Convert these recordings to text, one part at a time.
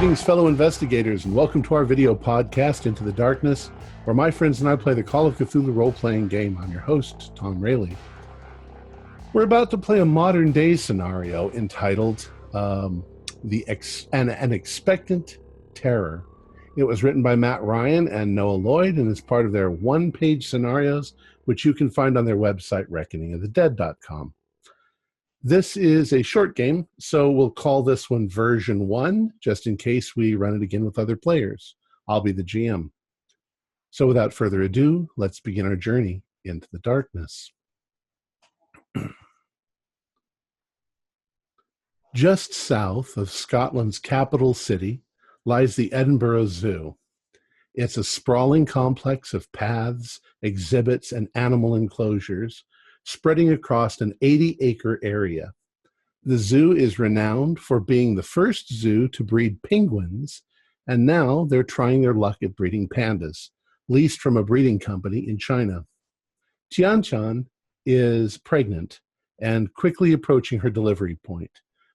Greetings, fellow investigators, and welcome to our video podcast, Into the Darkness, where my friends and I play the Call of Cthulhu role-playing game. I'm your host, Tom Rayleigh. We're about to play a modern-day scenario entitled An Expectant Terror. It was written by Matt Ryan and Noah Lloyd and is part of their one-page scenarios, which you can find on their website, reckoningofthedead.com. This is a short game, so we'll call this one version 1, just in case we run it again with other players. I'll be the GM. So without further ado, let's begin our journey into the darkness. Just south of Scotland's capital city lies the Edinburgh Zoo. It's a sprawling complex of paths, exhibits, and animal enclosures spreading across an 80-acre area. The zoo is renowned for being the first zoo to breed penguins, and now they're trying their luck at breeding pandas, leased from a breeding company in China. Tian is pregnant and quickly approaching her delivery point.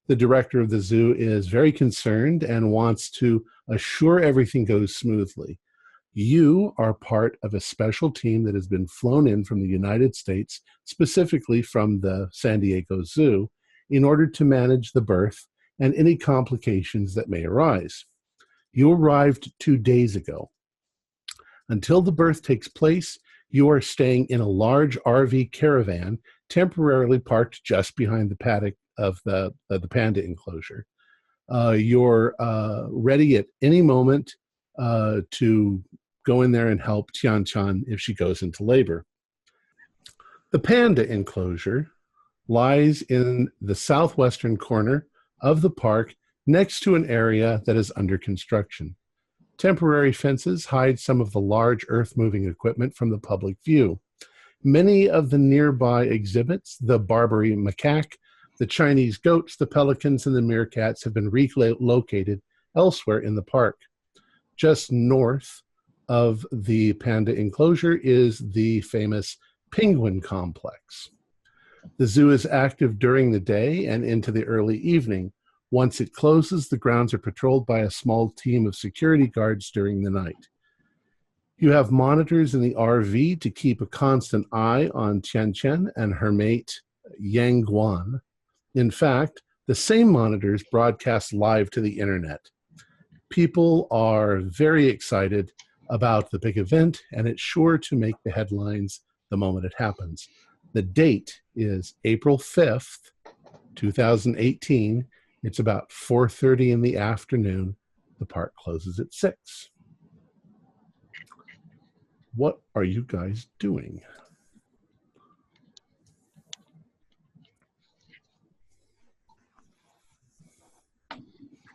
The director of the zoo is very concerned and wants to assure everything goes smoothly. You are part of a special team that has been flown in from the United States, specifically from the San Diego Zoo, in order to manage the birth and any complications that may arise. You arrived 2 days ago. Until the birth takes place, you are staying in a large RV caravan temporarily parked just behind the paddock of the panda enclosure. You're ready at any moment to go in there and help Tian if she goes into labor. The panda enclosure lies in the southwestern corner of the park next to an area that is under construction. Temporary fences hide some of the large earth-moving equipment from the public view. Many of the nearby exhibits, the Barbary macaque, the Chinese goats, the pelicans, and the meerkats have been relocated elsewhere in the park. Just north of the panda enclosure is the famous penguin complex. The zoo is active during the day and into the early evening. Once it closes, the grounds are patrolled by a small team of security guards during the night. You have monitors in the RV to keep a constant eye on Chen and her mate, Yang Guan. In fact, the same monitors broadcast live to the internet. People are very excited about the big event, and it's sure to make the headlines the moment it happens. The date is April 5th, 2018. It's about 4:30 in the afternoon. The park closes at 6. What are you guys doing?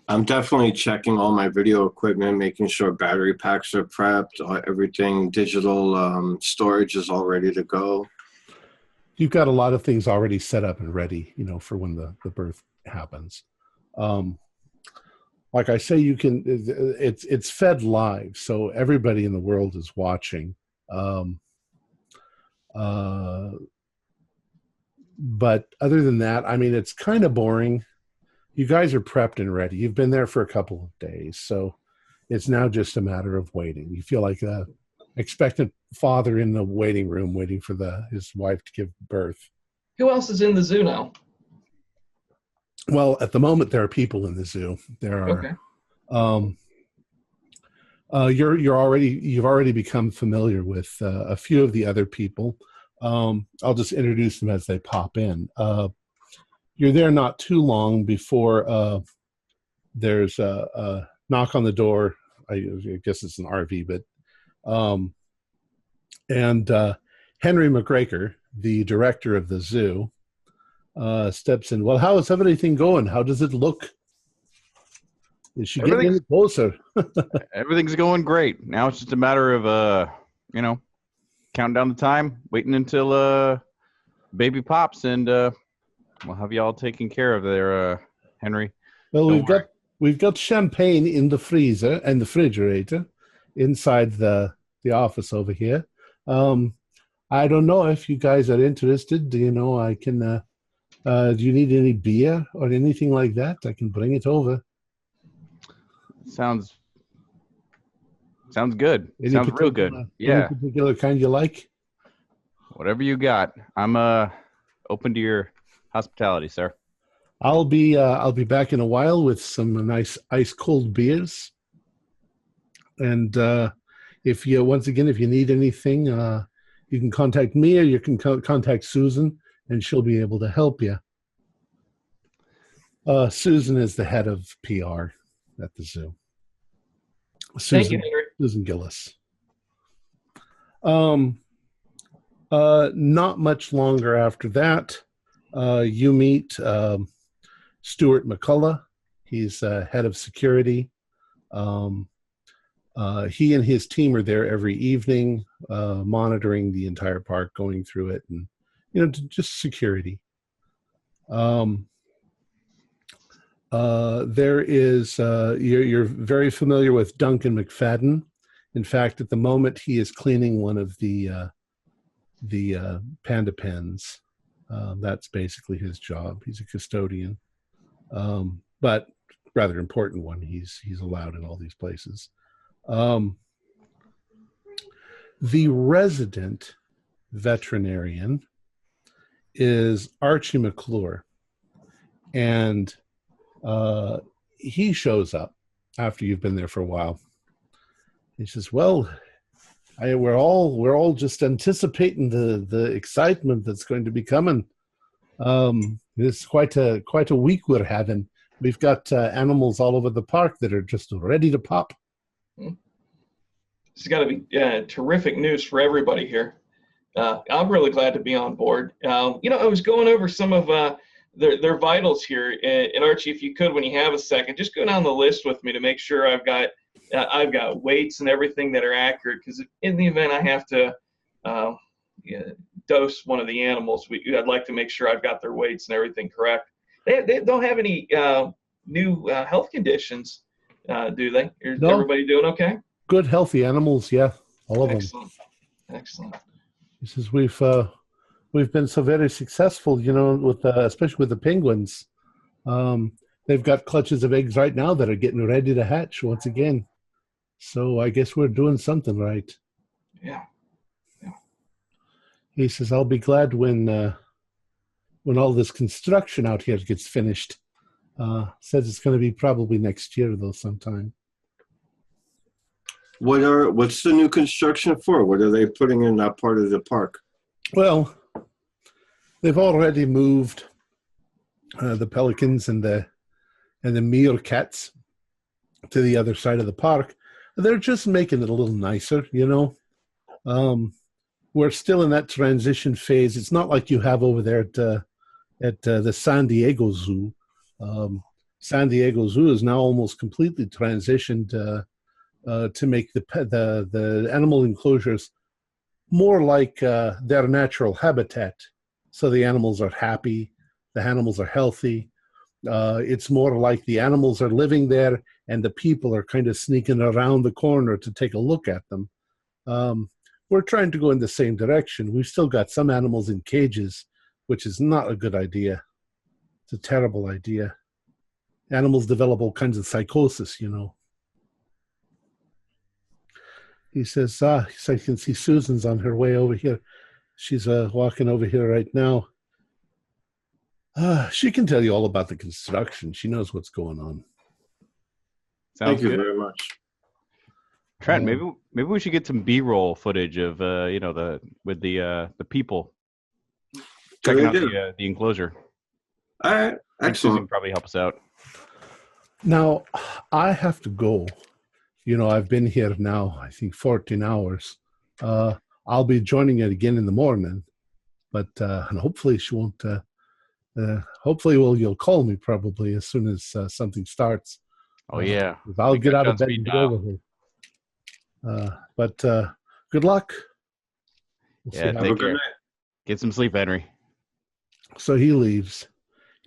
I'm definitely checking all my video equipment, making sure battery packs are prepped, everything digital storage is all ready to go. You've got a lot of things already set up and ready, for when the birth happens. Like I say, you can. It's fed live, so everybody in the world is watching. But other than that, I mean, it's kind of boring. You guys are prepped and ready. You've been there for a couple of days, so it's now just a matter of waiting. You feel like a expectant father in the waiting room waiting for his wife to give birth. Who else is in the zoo now? Well, at the moment, there are people in the zoo. There are. Okay. You've already become familiar with a few of the other people. I'll just introduce them as they pop in. You're there not too long before there's a knock on the door. I guess it's an RV, but Henry McGregor, the director of the zoo, steps in. Well, how is everything going? How does it look? Is she getting any closer? Everything's going great. Now it's just a matter of counting down the time, waiting until baby pops, and we'll have you all taken care of there, Henry. Well, we've got champagne in the freezer and the refrigerator inside the office over here. I don't know if you guys are interested. I can. Do you need any beer or anything like that? I can bring it over. Sounds good. Any Sounds real good. particular- Yeah. Any particular kind you like? Whatever you got. I'm open to your hospitality, sir. I'll be back in a while with some nice ice cold beers. And if you need anything, you can contact me or you can contact Susan, and she'll be able to help you. Susan is the head of PR at the zoo. Thank you, Henry. Susan Gillis. Not much longer after that, you meet Stuart McCullough. He's head of security. He and his team are there every evening, monitoring the entire park, going through it, and just security. There is you're very familiar with Duncan McFadden. In fact, at the moment, he is cleaning one of the panda pens. That's basically his job. He's a custodian, but rather important one. He's allowed in all these places. The resident veterinarian is Archie McClure, and he shows up after you've been there for a while. He says, "Well, we're all just anticipating the excitement that's going to be coming. It's quite a week we're having. We've got animals all over the park that are just ready to pop." It's got to be terrific news for everybody here. I'm really glad to be on board. I was going over some of their vitals here, and Archie, if you could, when you have a second, just go down the list with me to make sure I've got weights and everything that are accurate. Because in the event I have to dose one of the animals, I'd like to make sure I've got their weights and everything correct. They don't have any new health conditions, do they? Is No. everybody doing okay? Good, healthy animals, yeah, all of Excellent. Excellent. them. He says we've been so very successful, with especially with the penguins. They've got clutches of eggs right now that are getting ready to hatch once again. So I guess we're doing something right. Yeah. He says, "I'll be glad when all this construction out here gets finished." Says it's going to be probably next year though, sometime. What's the new construction for? What are they putting in that part of the park? Well, they've already moved the pelicans and the meerkats to the other side of the park. They're just making it a little nicer, We're still in that transition phase. It's not like you have over there at the San Diego Zoo. San Diego Zoo is now almost completely transitioned to make the animal enclosures more like their natural habitat. So the animals are happy, the animals are healthy. It's more like the animals are living there and the people are kind of sneaking around the corner to take a look at them. We're trying to go in the same direction. We've still got some animals in cages, which is not a good idea. It's a terrible idea. Animals develop all kinds of psychosis, He says, so I can see Susan's on her way over here. She's walking over here right now. She can tell you all about the construction. She knows what's going on. Sounds Thank you good. very much. Trent, maybe we should get some B-roll footage of with the people checking out the enclosure. All right, I think Susan excellent. can probably help us out. Now, I have to go. I've been here now, I think, 14 hours. I'll be joining it again in the morning, but and hopefully she won't. Hopefully, you'll call me probably as soon as something starts. Oh yeah, I'll We get got out of John bed speed and dial. go over here. But good luck. We'll see Yeah, how- Have a take good care. night. Get some sleep, Henry. So he leaves,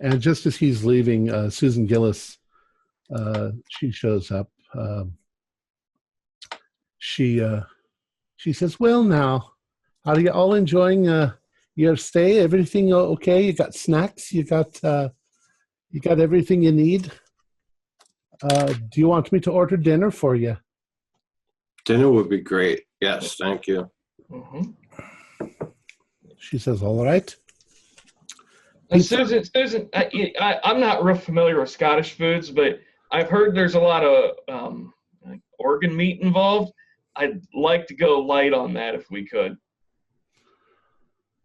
and just as he's leaving, Susan Gillis, she shows up. She says, "Well, now, are you all enjoying your stay? Everything okay? You got snacks? You got everything you need?" Do you want me to order dinner for you? Dinner would be great. Yes, thank you. Hmm. She says, all right. Susan, I'm not real familiar with Scottish foods, but I've heard there's a lot of like organ meat involved. I'd like to go light on that if we could.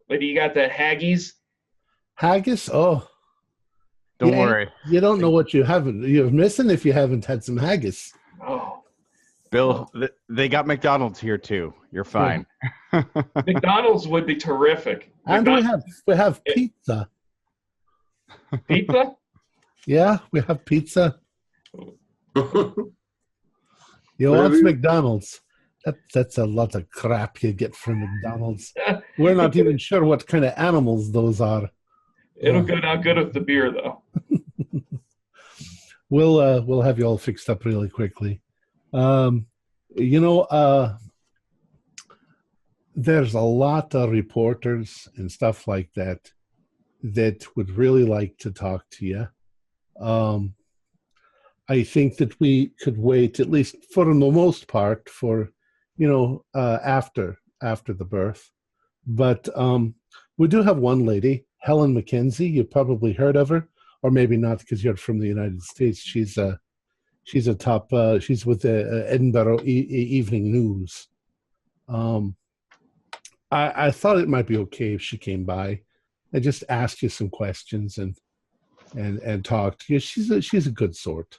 But you got the haggis? Haggis? Oh, Don't yeah, worry, you don't know what you're missing if you haven't had some haggis. Oh, Bill. They got McDonald's here too. You're fine. McDonald's would be terrific. And we have pizza. Pizza? Yeah, we have pizza. You Whatever want you- McDonald's? That's a lot of crap you get from McDonald's. We're not even sure what kind of animals those are. It'll go down good with the beer, though. We'll have you all fixed up really quickly. There's a lot of reporters and stuff like that would really like to talk to you. I think that we could wait, at least for the most part, for after the birth. But we do have one lady, Helen McKenzie. You've probably heard of her, or maybe not because you're from the United States. She's a top. She's with the Edinburgh Evening News. I thought it might be okay if she came by and just asked you some questions and talked to you. She's a good sort.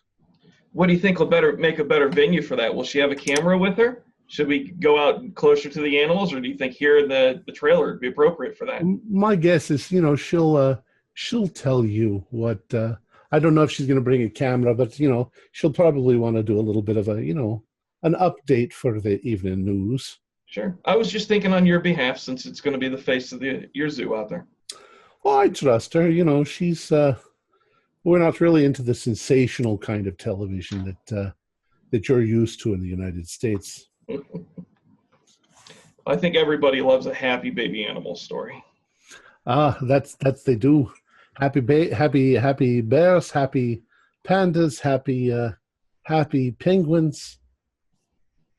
What do you think will make a better venue for that? Will she have a camera with her? Should we go out closer to the animals, or do you think here in the trailer would be appropriate for that? My guess is, she'll tell you what. I don't know if she's going to bring a camera, but she'll probably want to do a little bit of an update for the evening news. Sure. I was just thinking on your behalf, since it's going to be the face of your zoo out there. Well, I trust her. She's. We're not really into the sensational kind of television that you're used to in the United States. I think everybody loves a happy baby animal story. That's they do. Happy bears, happy pandas, happy penguins.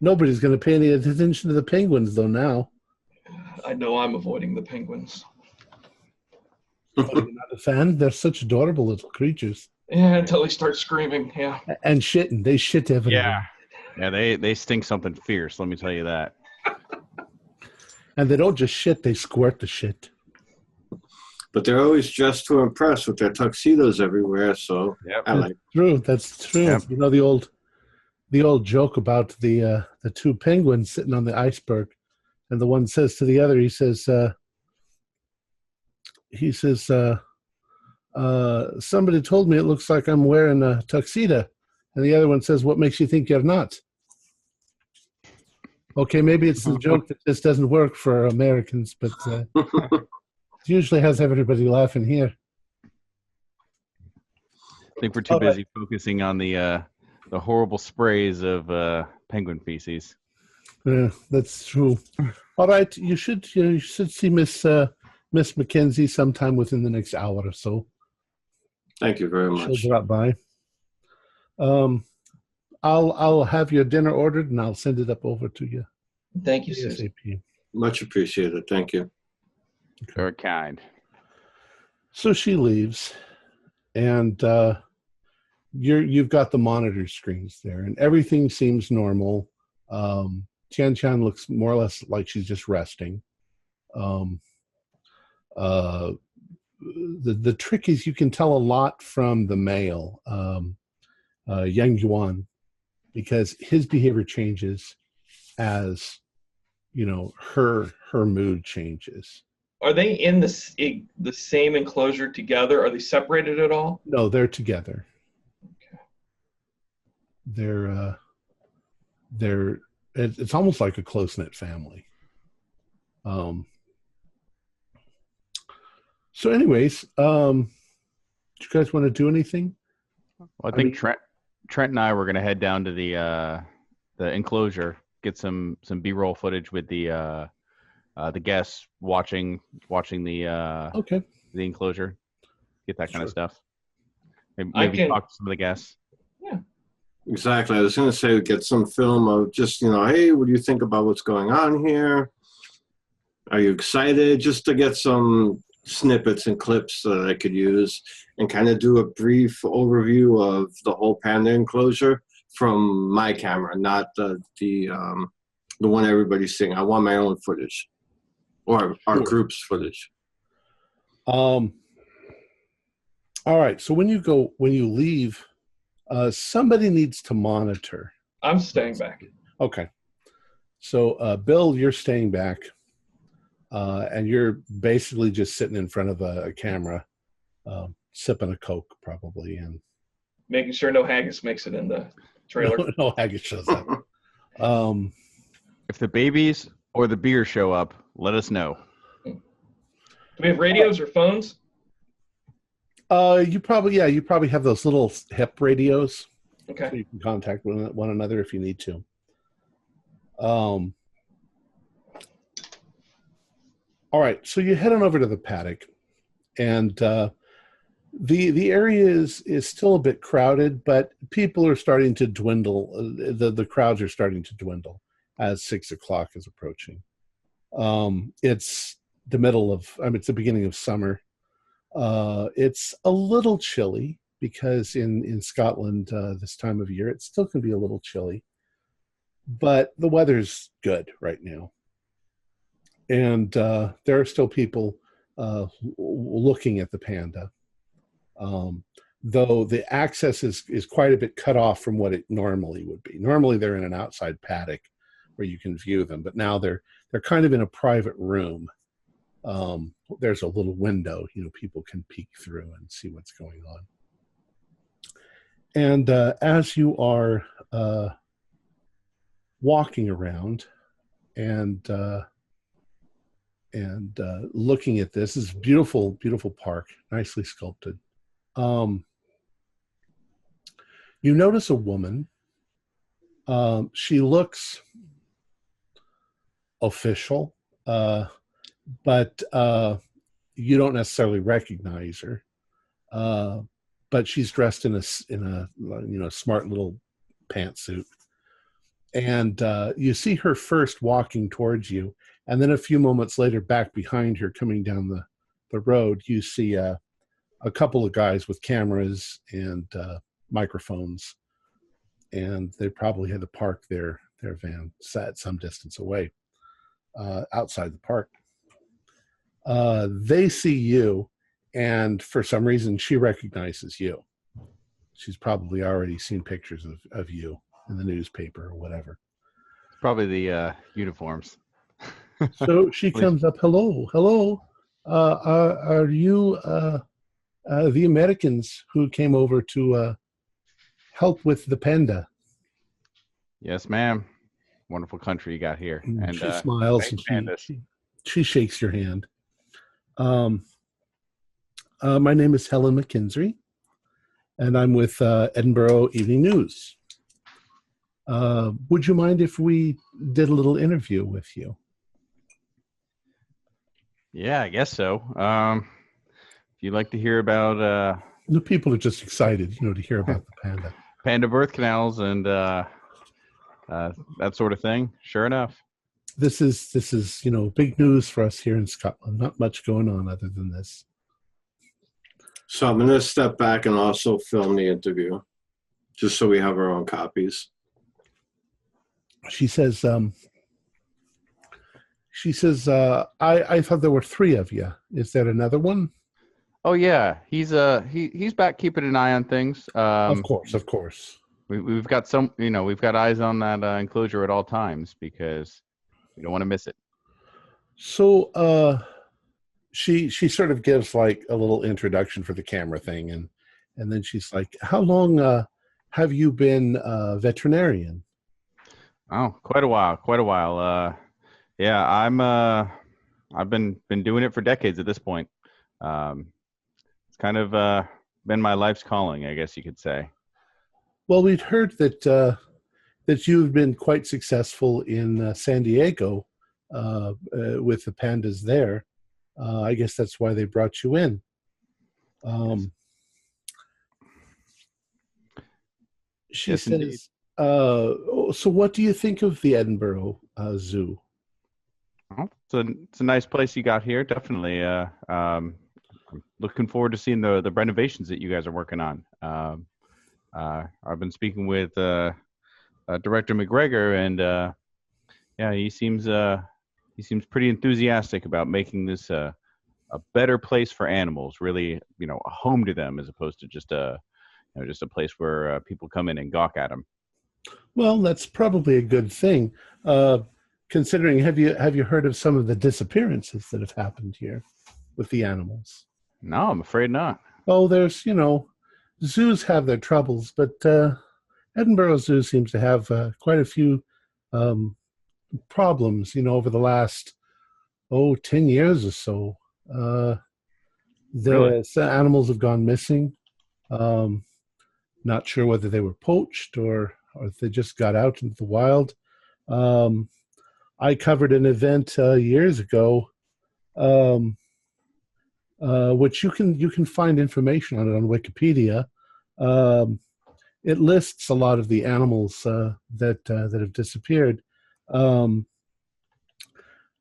Nobody's going to pay any attention to the penguins though now. I know I'm avoiding the penguins. Oh, you're not a fan? They're such adorable little creatures. Yeah, until they start screaming. Yeah. And shitting. They shit everywhere. Yeah, they stink something fierce. Let me tell you that. And they don't just shit; they squirt the shit. But they're always dressed to impress with their tuxedos everywhere. So Yep. I like. That's true. Yep. The old joke about the two penguins sitting on the iceberg, and the one says to the other, he says, somebody told me it looks like I'm wearing a tuxedo. And the other one says, what makes you think you're not? Okay, maybe it's a joke that just doesn't work for Americans, but it usually has everybody laughing here. I think we're too busy focusing on the horrible sprays of penguin feces. Yeah, that's true. All right, you should see Miss McKenzie sometime within the next hour or so. Thank you very much. She'll drop by. I'll have your dinner ordered and I'll send it up over to you. Thank you, Susan. ASAP. Much appreciated. Thank you. Very kind. So she leaves, and you've got the monitor screens there, and everything seems normal. Tian Tian looks more or less like she's just resting. The trick is you can tell a lot from the male, Yang Yuan, because his behavior changes as her mood changes. Are they in the same enclosure together? Are they separated at all? No, they're together. Okay. It's almost like a close-knit family. So anyways, do you guys want to do anything? Well, I think Trent and I were going to head down to the enclosure, get some B-roll footage with the guests watching the the enclosure, get that kind of stuff. Maybe talk to some of the guests. Yeah, Exactly. I was going to say, get some film of just, hey, what do you think about what's going on here? Are you excited? Just to get some snippets and clips that I could use and kind of do a brief overview of the whole panda enclosure from my camera, not the one everybody's seeing. I want my own footage or our Sure. group's footage. All right. So when you leave, somebody needs to monitor. I'm staying back. Okay. So, Bill, you're staying back, and you're basically just sitting in front of a camera, sipping a Coke, probably, and Making sure no haggis makes it in the trailer. no haggis shows up. If the babies or the beer show up, let us know. Do we have radios or phones? You probably have those little hip radios, so Okay. you can contact one another if you need to. All right, so you head on over to the paddock, and the area is still a bit crowded, but people are starting to dwindle. The crowds are starting to dwindle as 6 o'clock is approaching. It's the it's the beginning of summer. It's a little chilly because in Scotland this time of year it still can be a little chilly, but the weather's good right now, and there are still people looking at the panda. Though the access is quite a bit cut off from what it normally would be. Normally they're in an outside paddock where you can view them, but now they're kind of in a private room. There's a little window, people can peek through and see what's going on. And as you are walking around and looking at this beautiful, beautiful park, nicely sculpted. You notice a woman. She looks official, but you don't necessarily recognize her. But she's dressed in a smart little pantsuit, and you see her first walking towards you, and then a few moments later, back behind her, coming down the road, you see a couple of guys with cameras and microphones, and they probably had to park their van at some distance away outside the park. They see you, and for some reason she recognizes you. She's probably already seen pictures of you in the newspaper or whatever. Probably the uniforms. So she comes up, hello. Are you the Americans who came over to help with the panda? Yes, ma'am. Wonderful country you got here. And she smiles and she shakes your hand. My name is Helen McKinsey, and I'm with Edinburgh Evening News. Would you mind if we did a little interview with you? Yeah, I guess so. If you'd like to hear about the people are just excited, to hear about the panda. Panda birth canals and that sort of thing. Sure enough. This is big news for us here in Scotland. Not much going on other than this. So I'm going to step back and also film the interview, just so we have our own copies. She says, I thought there were 3 of you. Is there another one? Oh yeah, he's back keeping an eye on things. Of course. We've got we've got eyes on that enclosure at all times because we don't want to miss it. So she sort of gives like a little introduction for the camera thing, and then she's like, how long have you been a veterinarian? Oh, quite a while. Yeah, I've been doing it for decades at this point. It's kind of been my life's calling, I guess you could say. Well, we'd heard that you've been quite successful in San Diego with the pandas there. I guess that's why they brought you in. She Yes, indeed. says, so what do you think of the Edinburgh Zoo? Well, it's a nice place you got here. Definitely. I'm looking forward to seeing the renovations that you guys are working on. I've been speaking with Director McGregor, and yeah, he seems pretty enthusiastic about making this a better place for animals. Really, a home to them as opposed to just just a place where people come in and gawk at them. Well, that's probably a good thing. Considering, have you heard of some of the disappearances that have happened here with the animals? No, I'm afraid not. Oh, there's, zoos have their troubles, but Edinburgh Zoo seems to have quite a few um, problems, over the last, 10 years or so. Really? The animals have gone missing. Um, Not sure whether they were poached or if they just got out into the wild. Um, I covered an event years ago, um, which you can find information on it on Wikipedia. Um, it lists a lot of the animals that have disappeared. Um,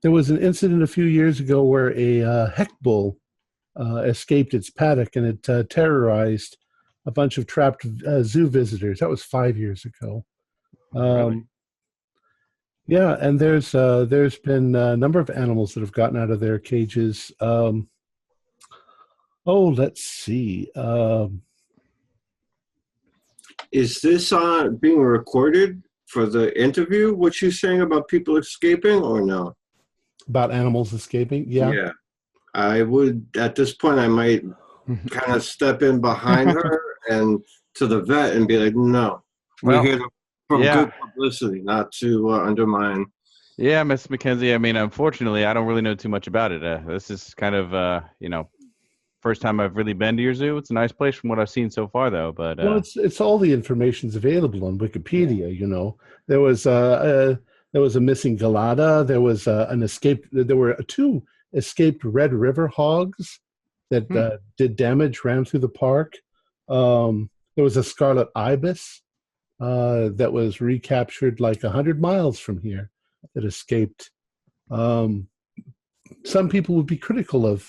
there was an incident a few years ago where a heck bull escaped its paddock and it terrorized a bunch of trapped zoo visitors. That was 5 years ago. Really? Yeah, and there's been a number of animals that have gotten out of their cages. Let's see. Is this being recorded for the interview? What you saying about people escaping, or no? About animals escaping. Yeah. Yeah. I would, at this point, I might kind of step in behind her and to the vet and be like, no, we're Well, here for yeah. good publicity, not to undermine. Yeah, Miss McKenzie. I mean, unfortunately, I don't really know too much about it. This is kind of, first time I've really been to your zoo. It's a nice place from what I've seen so far, though. But Well, it's all the information's available on Wikipedia. There was a missing Galata. There was an escape. There were two escaped Red River hogs that did damage, ran through the park. There was a scarlet ibis that was recaptured like 100 miles from here that escaped. Some people would be critical of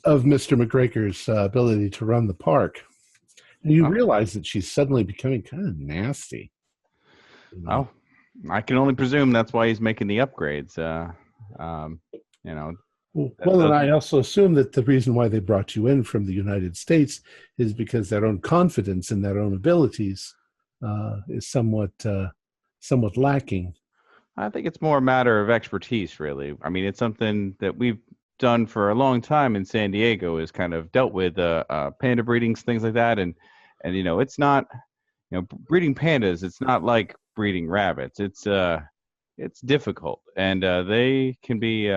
Mr. McGregor's ability to run the park. And you Oh. realize that she's suddenly becoming kind of nasty. Oh, I can only presume that's why he's making the upgrades. Well, and I also assume that the reason why they brought you in from the United States is because their own confidence in their own abilities is somewhat lacking. I think it's more a matter of expertise, really. I mean, it's something that we've done for a long time in San Diego, is kind of dealt with panda breedings, things like that, and it's not, breeding pandas. It's not like breeding rabbits. It's difficult, and they can be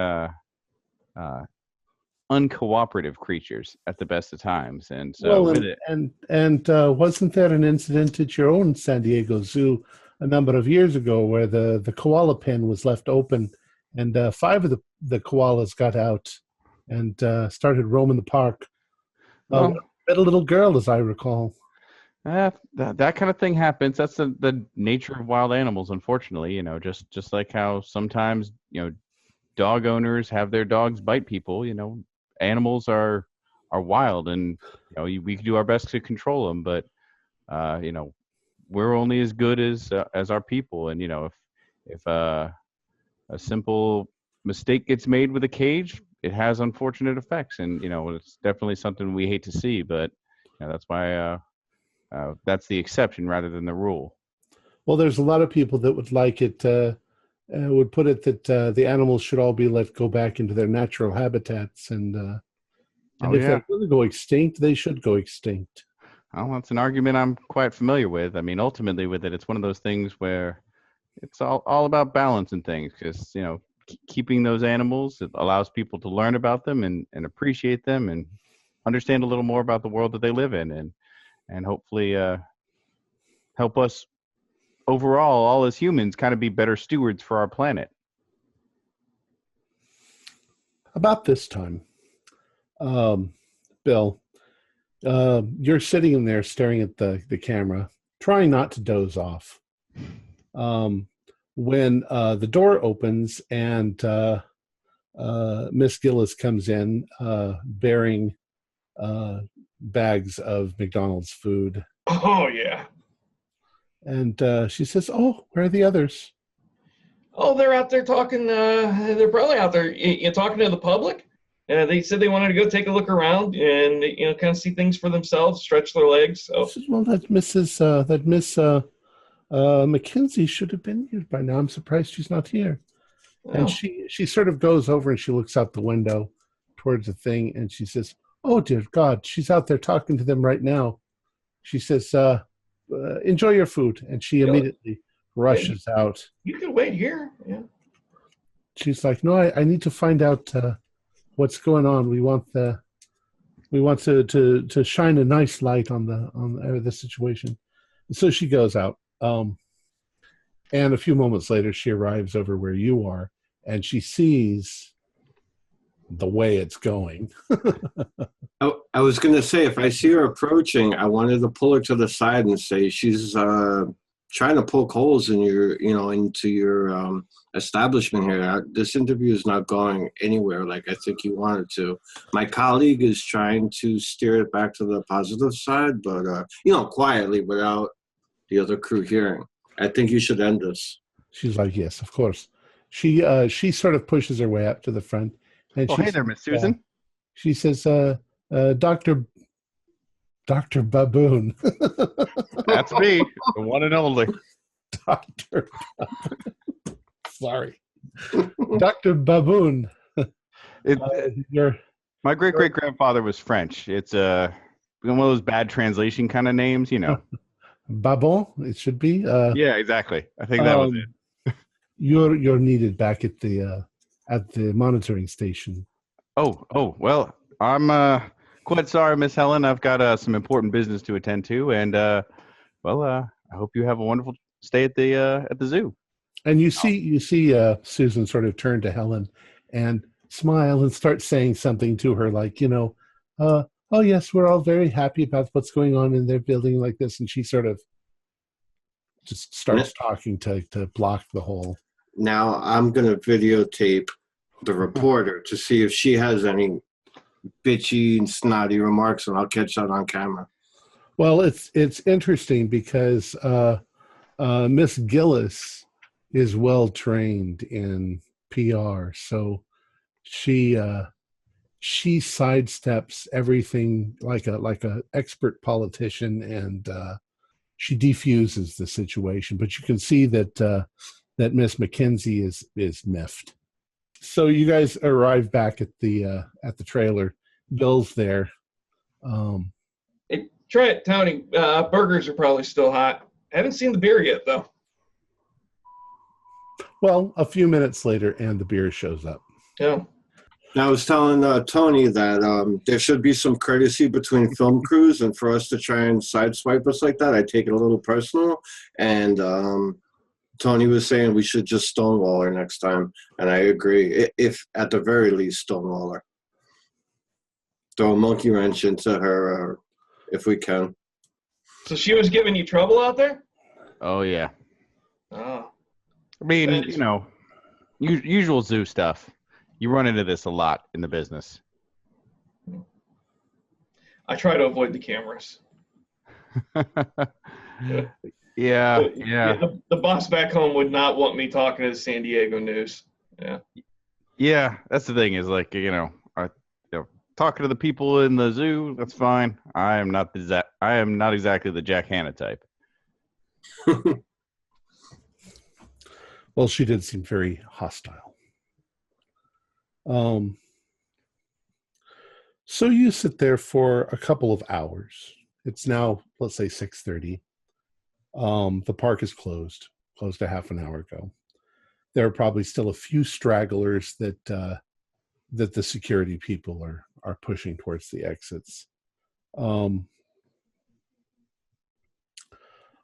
uncooperative creatures at the best of times. And so, wasn't there an incident at your own San Diego Zoo a number of years ago where the koala pen was left open and 5 of the koalas got out and started roaming the park? Met a little girl, as I recall. That kind of thing happens. That's the nature of wild animals, unfortunately. Just like how sometimes dog owners have their dogs bite people. Animals are wild, and we can do our best to control them, but we're only as good as our people. And if a simple mistake gets made with a cage, it has unfortunate effects, and it's definitely something we hate to see. But that's why that's the exception rather than the rule. Well, there's a lot of people that would like it. Would put it that the animals should all be let go back into their natural habitats, and if they're going to go extinct, they should go extinct. Well, that's an argument I'm quite familiar with. I mean, ultimately, with it, it's one of those things where it's all about balance and things, because keeping those animals, it allows people to learn about them and appreciate them and understand a little more about the world that they live in, and hopefully help us overall, all as humans, kind of be better stewards for our planet. About this time, Bill, you're sitting in there staring at the camera, trying not to doze off. When the door opens and Miss Gillis comes in bearing bags of McDonald's food. Oh yeah. And she says, "Oh, where are the others?" Oh, they're out there talking. They're probably out there, talking to the public. They said they wanted to go take a look around and kind of see things for themselves, stretch their legs. She So says, "Well, that Miss Mackenzie should have been here by now. I'm surprised she's not here." And oh, she sort of goes over and she looks out the window towards the thing, and she says, "Oh, dear God, she's out there talking to them right now." She says, "Enjoy your food," and she immediately rushes out. you could wait here. Yeah. She's like, "No, I need to find out what's going on. We want to shine a nice light on the situation." And so she goes out. And a few moments later, she arrives over where you are, and she sees the way it's going. I was going to say, if I see her approaching, I wanted to pull her to the side and say, she's trying to poke holes in into your establishment here. This interview is not going anywhere like I think you wanted to. My colleague is trying to steer it back to the positive side, but, quietly without the other crew hearing. I think you should end this. She's like, "Yes, of course." She sort of pushes her way up to the front, and Oh, hey there, Miss Susan. she says, Dr. Baboon." That's me, the one and only. Dr. Sorry. Dr. Baboon. You're My great-great-grandfather was French. It's one of those bad translation kind of names, Babon, it should be. Yeah, exactly. I think that was it. You're needed back at the monitoring station. Oh, well, I'm quite sorry, Miss Helen. I've got some important business to attend to, and I hope you have a wonderful stay at the zoo. And you see Susan sort of turn to Helen and smile and start saying something to her like, "Oh yes, we're all very happy about what's going on in their building," like this. And she sort of just starts talking to block the whole. Now I'm going to videotape the reporter to see if she has any bitchy and snotty remarks, and I'll catch that on camera. Well, it's interesting because Miss Gillis is well trained in PR, so she sidesteps everything like a expert politician, and she defuses the situation. But you can see that Miss Mackenzie is miffed. So you guys arrive back at the trailer. Bill's there. Hey, try it, Tony. Burgers are probably still hot. I haven't seen the beer yet, though. Well, a few minutes later, and the beer shows up. Yeah. Now, I was telling Tony that there should be some courtesy between film crews, and for us to try and sideswipe us like that, I take it a little personal. And Tony was saying we should just stonewall her next time, and I agree. If at the very least, stonewall her. Throw a monkey wrench into her if we can. So she was giving you trouble out there? Oh yeah. Oh. I mean, Thanks. usual zoo stuff. You run into this a lot in the business. I try to avoid the cameras. Yeah. The boss back home would not want me talking to the San Diego news. Yeah. Yeah, that's the thing is like, talking to the people in the zoo, that's fine. I am not exactly the Jack Hanna type. Well, she did seem very hostile. So you sit there for a couple of hours. It's now, let's say, 6:30. The park is closed a half an hour ago. There are probably still a few stragglers that the security people are pushing towards the exits.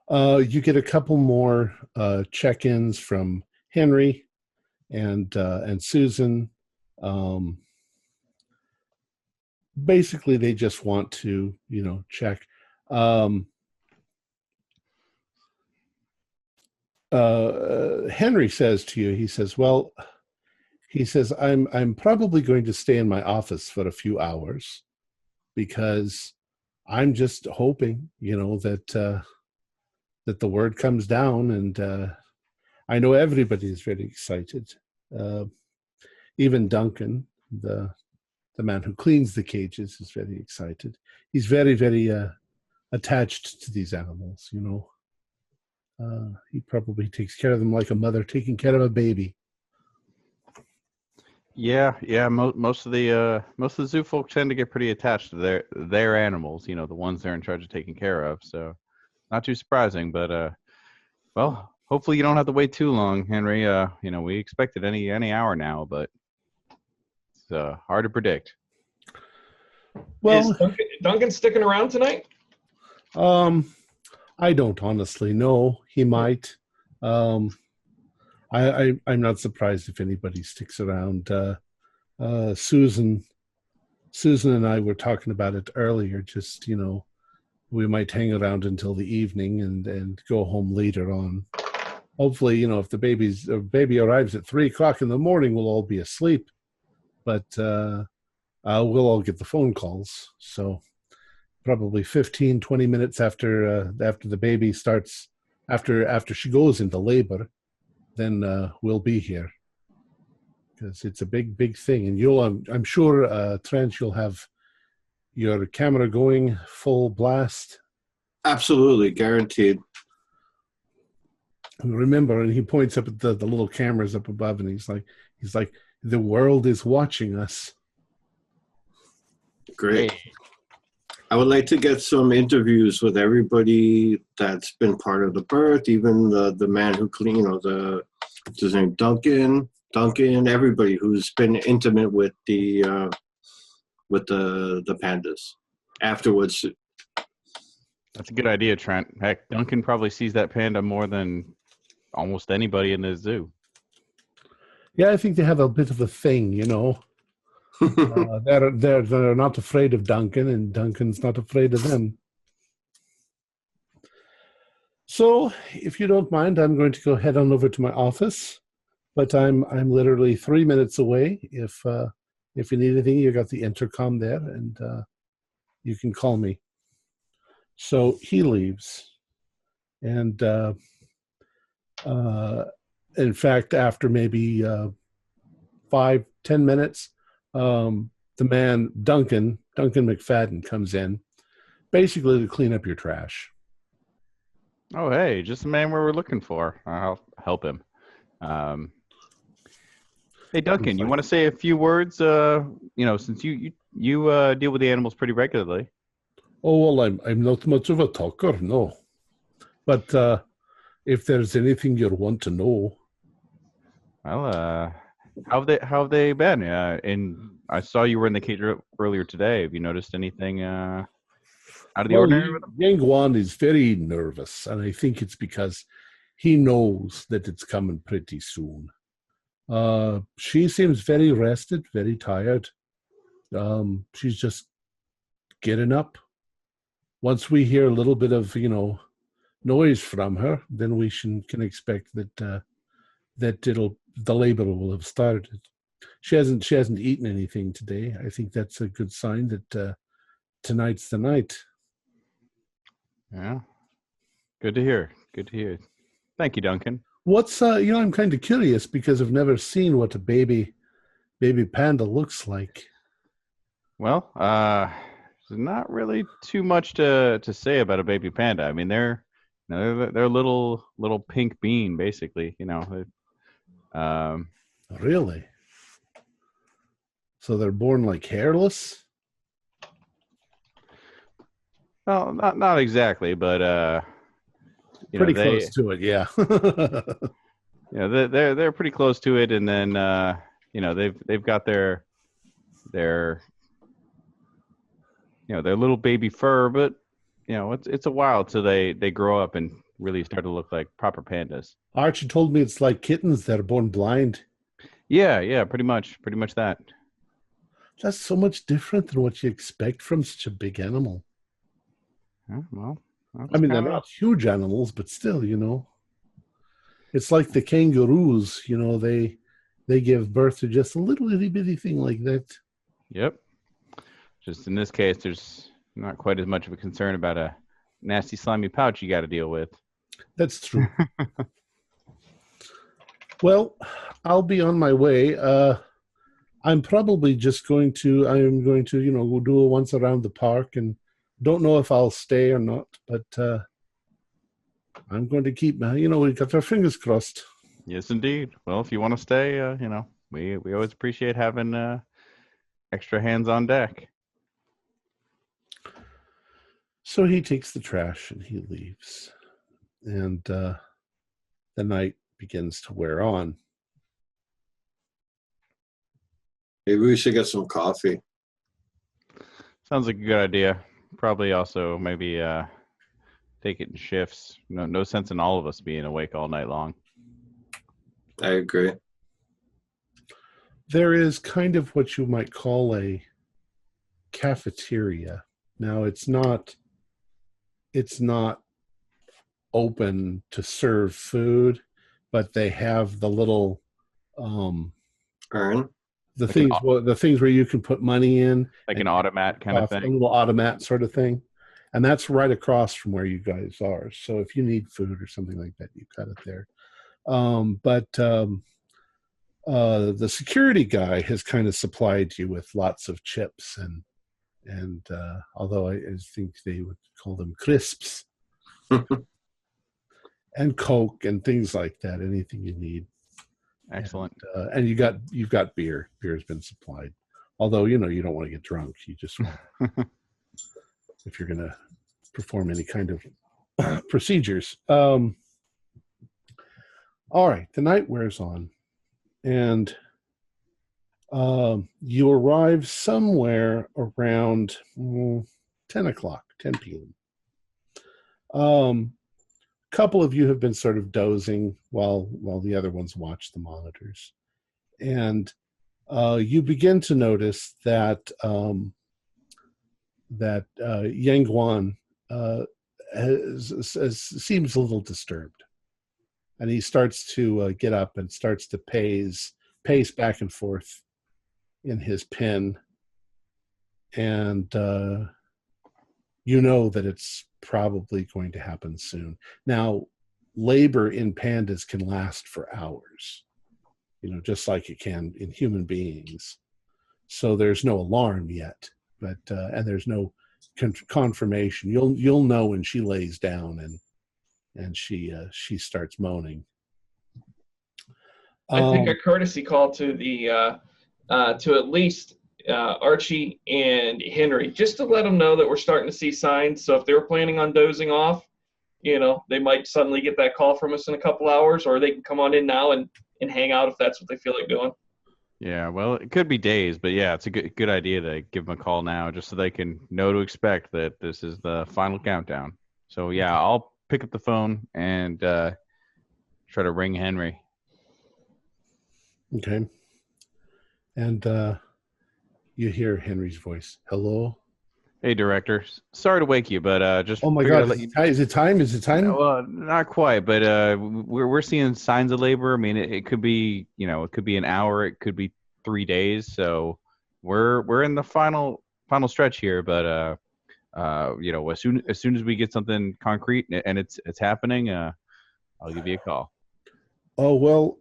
You get a couple more check-ins from Henry and Susan. Basically, they just want to, check. Henry says to you, he says, well, he says, I'm probably going to stay in my office for a few hours because I'm just hoping, that the word comes down, and I know everybody is very excited. Uh, Even Duncan, the man who cleans the cages, is very excited. He's very, very attached to these animals. He probably takes care of them like a mother taking care of a baby. Yeah, yeah. Most of the zoo folk tend to get pretty attached to their animals. The ones they're in charge of taking care of. So, not too surprising. But well, hopefully you don't have to wait too long, Henry. We expected any hour now, but it's hard to predict. Is Well, Duncan sticking around tonight? I don't honestly know. He might. I'm not surprised if anybody sticks around. Susan and I were talking about it earlier. Just we might hang around until the evening and go home later on. Hopefully, if the baby arrives at 3:00 in the morning, we'll all be asleep. But we'll all get the phone calls. So probably 15, 20 minutes after the baby starts, after she goes into labor, then we'll be here. Because it's a big thing. And I'm sure, Trent, you'll have your camera going full blast. Absolutely, guaranteed. And remember, and he points up at the little cameras up above, and he's like, the world is watching us. Great. Hey. I would like to get some interviews with everybody that's been part of the birth, even the man who cleaned, what's his name, Duncan, everybody who's been intimate with the pandas afterwards. That's a good idea, Trent. Heck, Duncan probably sees that panda more than almost anybody in the zoo. Yeah, I think they have a bit of a thing, They're not afraid of Duncan, and Duncan's not afraid of them. So, if you don't mind, I'm going to go head on over to my office. But I'm literally 3 minutes away. If you need anything, you got the intercom there, and you can call me. So he leaves, and in fact, after maybe 5-10 minutes, the man Duncan McFadden comes in, basically to clean up your trash. Oh, hey, just the man we were looking for. I'll help him. Hey, Duncan, you want to say a few words? Since you deal with the animals pretty regularly. Oh, well, I'm not much of a talker, no. But if there's anything you want to know. Well, how have they been? And I saw you were in the cage earlier today. Have you noticed anything out of the ordinary with them? Yang Guan is very nervous, and I think it's because he knows that it's coming pretty soon. She seems very rested, very tired. She's just getting up. Once we hear a little bit of, noise from her, then we can expect that the labor will have started. She hasn't eaten anything today. I think that's a good sign that tonight's the night. Yeah, good to hear. Good to hear. Thank you, Duncan. What's I'm kind of curious because I've never seen what a baby panda looks like. Well, there's not really too much to say about a baby panda. I mean, they're a little pink bean, basically. Really? So they're born like hairless? Well, not exactly, but pretty close to it, yeah. They're pretty close to it, and then they've got their little baby fur, but it's a while till they grow up and really start to look like proper pandas. Archie told me it's like kittens that are born blind. Yeah, pretty much that. That's so much different than what you expect from such a big animal. Yeah, well, I mean, they're not huge animals, but still, It's like the kangaroos, they give birth to just a little itty bitty thing like that. Yep. Just in this case, there's not quite as much of a concern about a nasty, slimy pouch you got to deal with. That's true. Well, I'll be on my way. I'm probably just going to, go do a once around the park, and don't know if I'll stay or not, but I'm going to keep, we got our fingers crossed. Yes, indeed. Well, if you want to stay, we always appreciate having extra hands on deck. So he takes the trash and he leaves. And the night begins to wear on. Maybe we should get some coffee. Sounds like a good idea. Probably also maybe take it in shifts. No sense in all of us being awake all night long. I agree. There is kind of what you might call a cafeteria. Now it's not open to serve food, but they have the little Earn? the things where you can put money in, like an automat kind of a thing. little automat sort of thing, and that's right across from where you guys are. So if you need food or something like that, you got it there. But the security guy has kind of supplied you with lots of chips and although I think they would call them crisps and Coke and things like that, anything you need. Excellent. And you've got beer. Beer has been supplied. Although, you don't want to get drunk. You just want, if you're going to perform any kind of procedures. All right. The night wears on. And you arrive somewhere around 10 o'clock, 10 p.m. Couple of you have been sort of dozing while the other ones watch the monitors. And you begin to notice that Yang Guan seems a little disturbed. And he starts to get up and starts to pace back and forth in his pen. And you know that it's probably going to happen soon. Now, labor in pandas can last for hours, just like it can in human beings. So there's no alarm yet, but and there's no confirmation. You'll know when she lays down and she starts moaning. I think a courtesy call to the to at least Archie and Henry, just to let them know that we're starting to see signs. So if they were planning on dozing off, they might suddenly get that call from us in a couple hours, or they can come on in now and hang out if that's what they feel like doing. Yeah, well, it could be days, but yeah, it's a good idea to give them a call now just so they can know to expect that this is the final countdown. So yeah, I'll pick up the phone and try to ring Henry. Okay. And you hear Henry's voice. Hello? Hey, Director. Sorry to wake you, but just oh my figured God! Is it time? Is it time? Well, not quite, but we're seeing signs of labor. I mean, it could be it could be an hour, it could be 3 days. So we're in the final stretch here. But as soon as we get something concrete and it's happening, I'll give you a call. Oh well,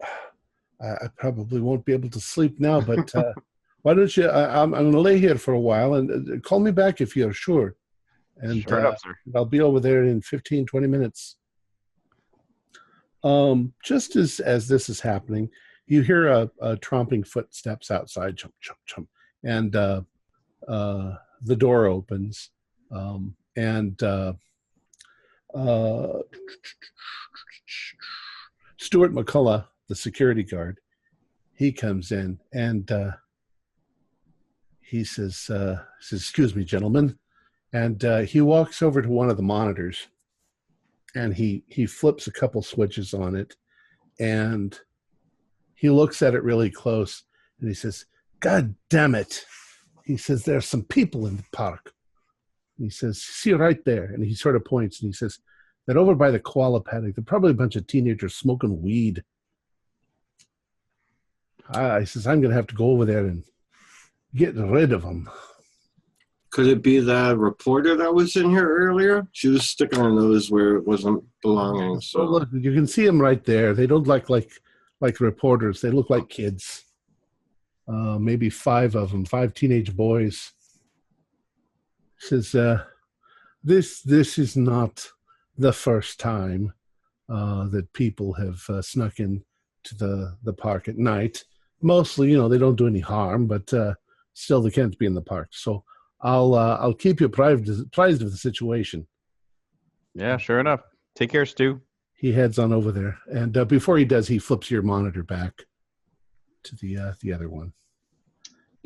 I probably won't be able to sleep now, but why don't you? I'm going to lay here for a while and call me back if you're sure. And sure enough, sir. I'll be over there in 15, 20 minutes. Just as this is happening, you hear a tromping footsteps outside, chomp, chomp, chomp, and the door opens, and Stuart McCullough, the security guard, he comes in and he says, "Excuse me, gentlemen," and he walks over to one of the monitors, and he flips a couple switches on it, and he looks at it really close, and he says, "God damn it!" He says, "There's some people in the park." And he says, "See right there," and he sort of points, and he says, that over by the koala paddock, they're probably a bunch of teenagers smoking weed. I says, I'm going to have to go over there and get rid of them. Could it be that reporter that was in here earlier? She was sticking her nose where it wasn't belonging. So Oh, look, you can see them right there. They don't look like reporters. They look like kids. Maybe 5 of them, 5 teenage boys. Says, this is not the first time that people have snuck in to the park at night. Mostly, they don't do any harm, but still they can't be in the park. So I'll keep you apprised of the situation. Yeah, sure enough. Take care, Stu. He heads on over there, and before he does, he flips your monitor back to the other one.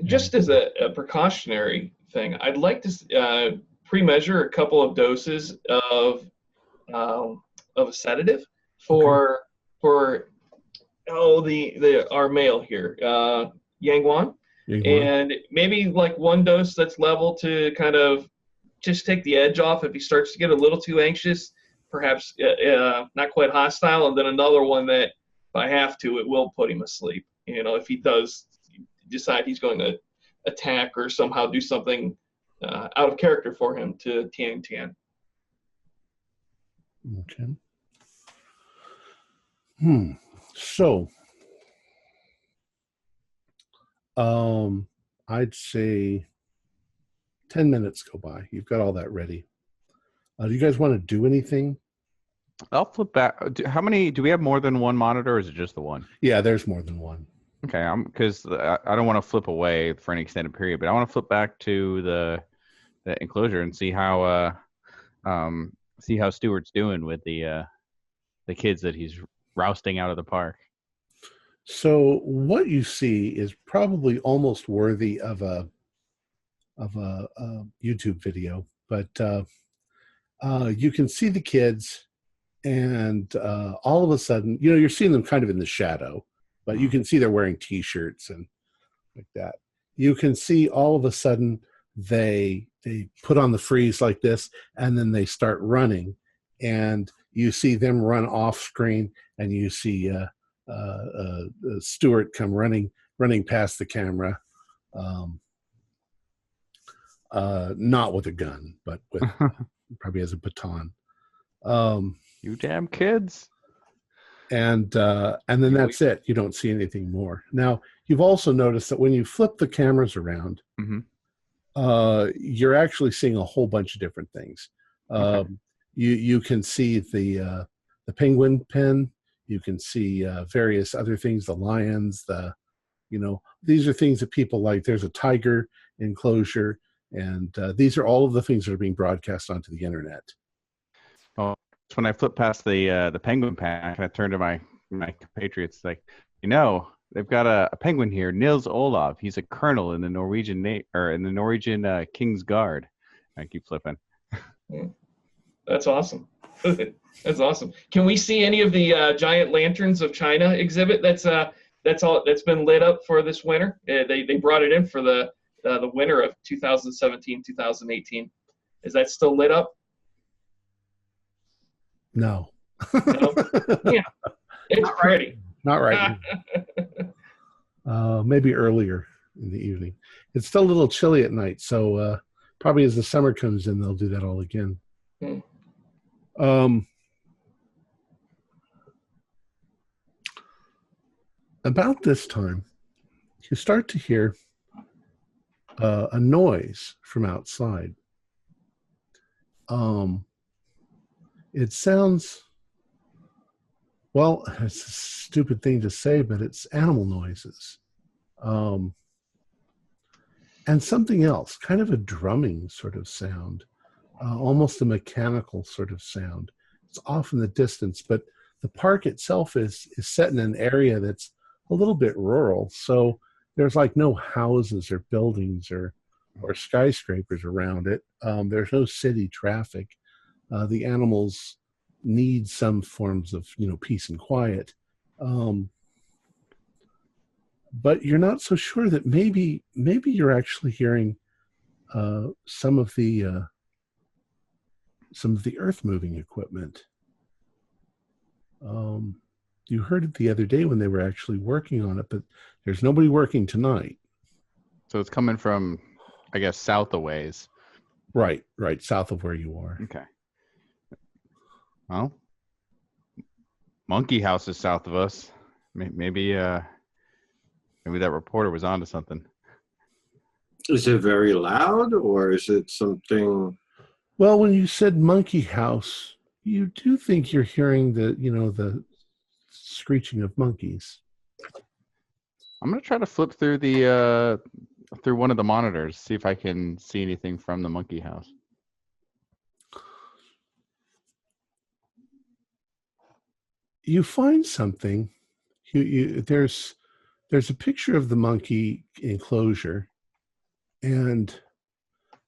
Just as a precautionary thing, I'd like to pre-measure a couple of doses of a sedative for our male here, Yangwan, and maybe like one dose that's level to kind of just take the edge off if he starts to get a little too anxious, perhaps not quite hostile, and then another one that if I have to, it will put him asleep. If he does decide he's going to attack or somehow do something out of character for him to Tian Tian. Okay. So, I'd say 10 minutes go by. You've got all that ready. Do you guys want to do anything? I'll flip back. How many? Do we have more than one monitor, or is it just the one? Yeah, there's more than one. Okay, because I don't want to flip away for an extended period, but I want to flip back to the enclosure and see how Stuart's doing with the kids that he's rousting out of the park. So what you see is probably almost worthy of a YouTube video, but you can see the kids, and all of a sudden, you're seeing them kind of in the shadow, but you can see they're wearing T-shirts and like that. You can see all of a sudden they put on the freeze like this, and then they start running, and you see them run off screen, and you see Stuart come running past the camera, not with a gun, but with probably as a baton. You damn kids. And then that's it. You don't see anything more. Now, you've also noticed that when you flip the cameras around, you're actually seeing a whole bunch of different things. Okay. You can see the penguin pen. You can see various other things, the lions, these are things that people like. There's a tiger enclosure, and these are all of the things that are being broadcast onto the internet. Oh, when I flip past the penguin pen, I kind of turn to my compatriots like, they've got a penguin here, Nils Olav. He's a colonel in the Norwegian King's Guard. I keep flipping. That's awesome. That's awesome. Can we see any of the giant lanterns of China exhibit? That's been lit up for this winter. They brought it in for the winter of 2017-2018. Is that still lit up? No. No? Yeah, it's pretty. Not right. Maybe earlier in the evening. It's still a little chilly at night, so probably as the summer comes in, they'll do that all again. About this time, you start to hear a noise from outside. It sounds, well, it's a stupid thing to say, but it's animal noises. And something else, kind of a drumming sort of sound, almost a mechanical sort of sound. It's off in the distance, but the park itself is set in an area that's a little bit rural. So there's like no houses or buildings or skyscrapers around it. There's no city traffic. The animals need some forms of, peace and quiet. But you're not so sure that maybe you're actually hearing some of the earth moving equipment. You heard it the other day when they were actually working on it, but there's nobody working tonight. So it's coming from, I guess, south a ways. Right, south of where you are. Okay. Well, Monkey House is south of us. Maybe that reporter was onto something. Is it very loud, or is it something? Well, when you said Monkey House, you do think you're hearing the screeching of monkeys. I'm gonna try to flip through the through one of the monitors, see if I can see anything from the Monkey House. You find something. There's a picture of the monkey enclosure, and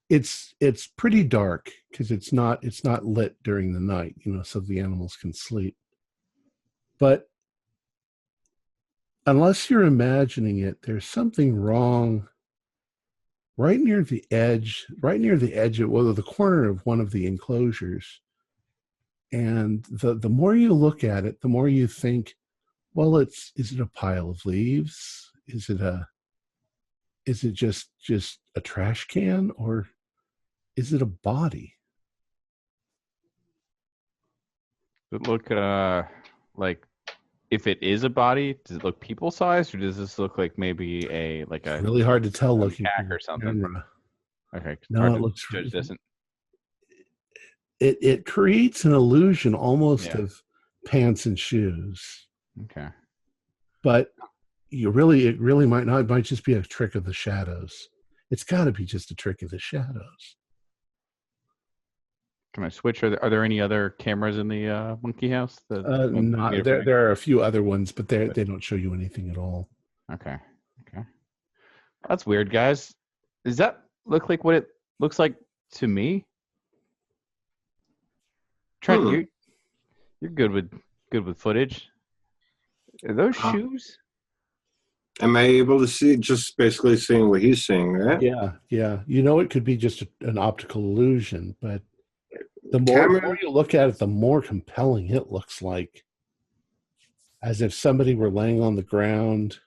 it's pretty dark because it's not lit during the night, so the animals can sleep. But unless you're imagining it, there's something wrong right near the edge of the corner of one of the enclosures. And the more you look at it, the more you think, well, is it a pile of leaves? Is it just a trash can, or is it a body? Does it look like, if it is a body, does it look people sized, or does this look like maybe It's really hard to tell looking cat through or the something? camera. Okay. No, it looks judge this. It creates an illusion almost Yeah. of pants and shoes, Okay. but it really might not. It might just be a trick of the shadows. It's got to be just a trick of the shadows. Can I switch? Are there any other cameras in the Monkey House? Not there. There are a few other ones, but they don't show you anything at all. Okay. That's weird, guys. Does that look like what it looks like to me? Trent, you're good with footage. Are those shoes? Am I able to see, just basically seeing what he's seeing, right? Yeah. It could be just an optical illusion, but the more you look at it, the more compelling it looks like, as if somebody were laying on the ground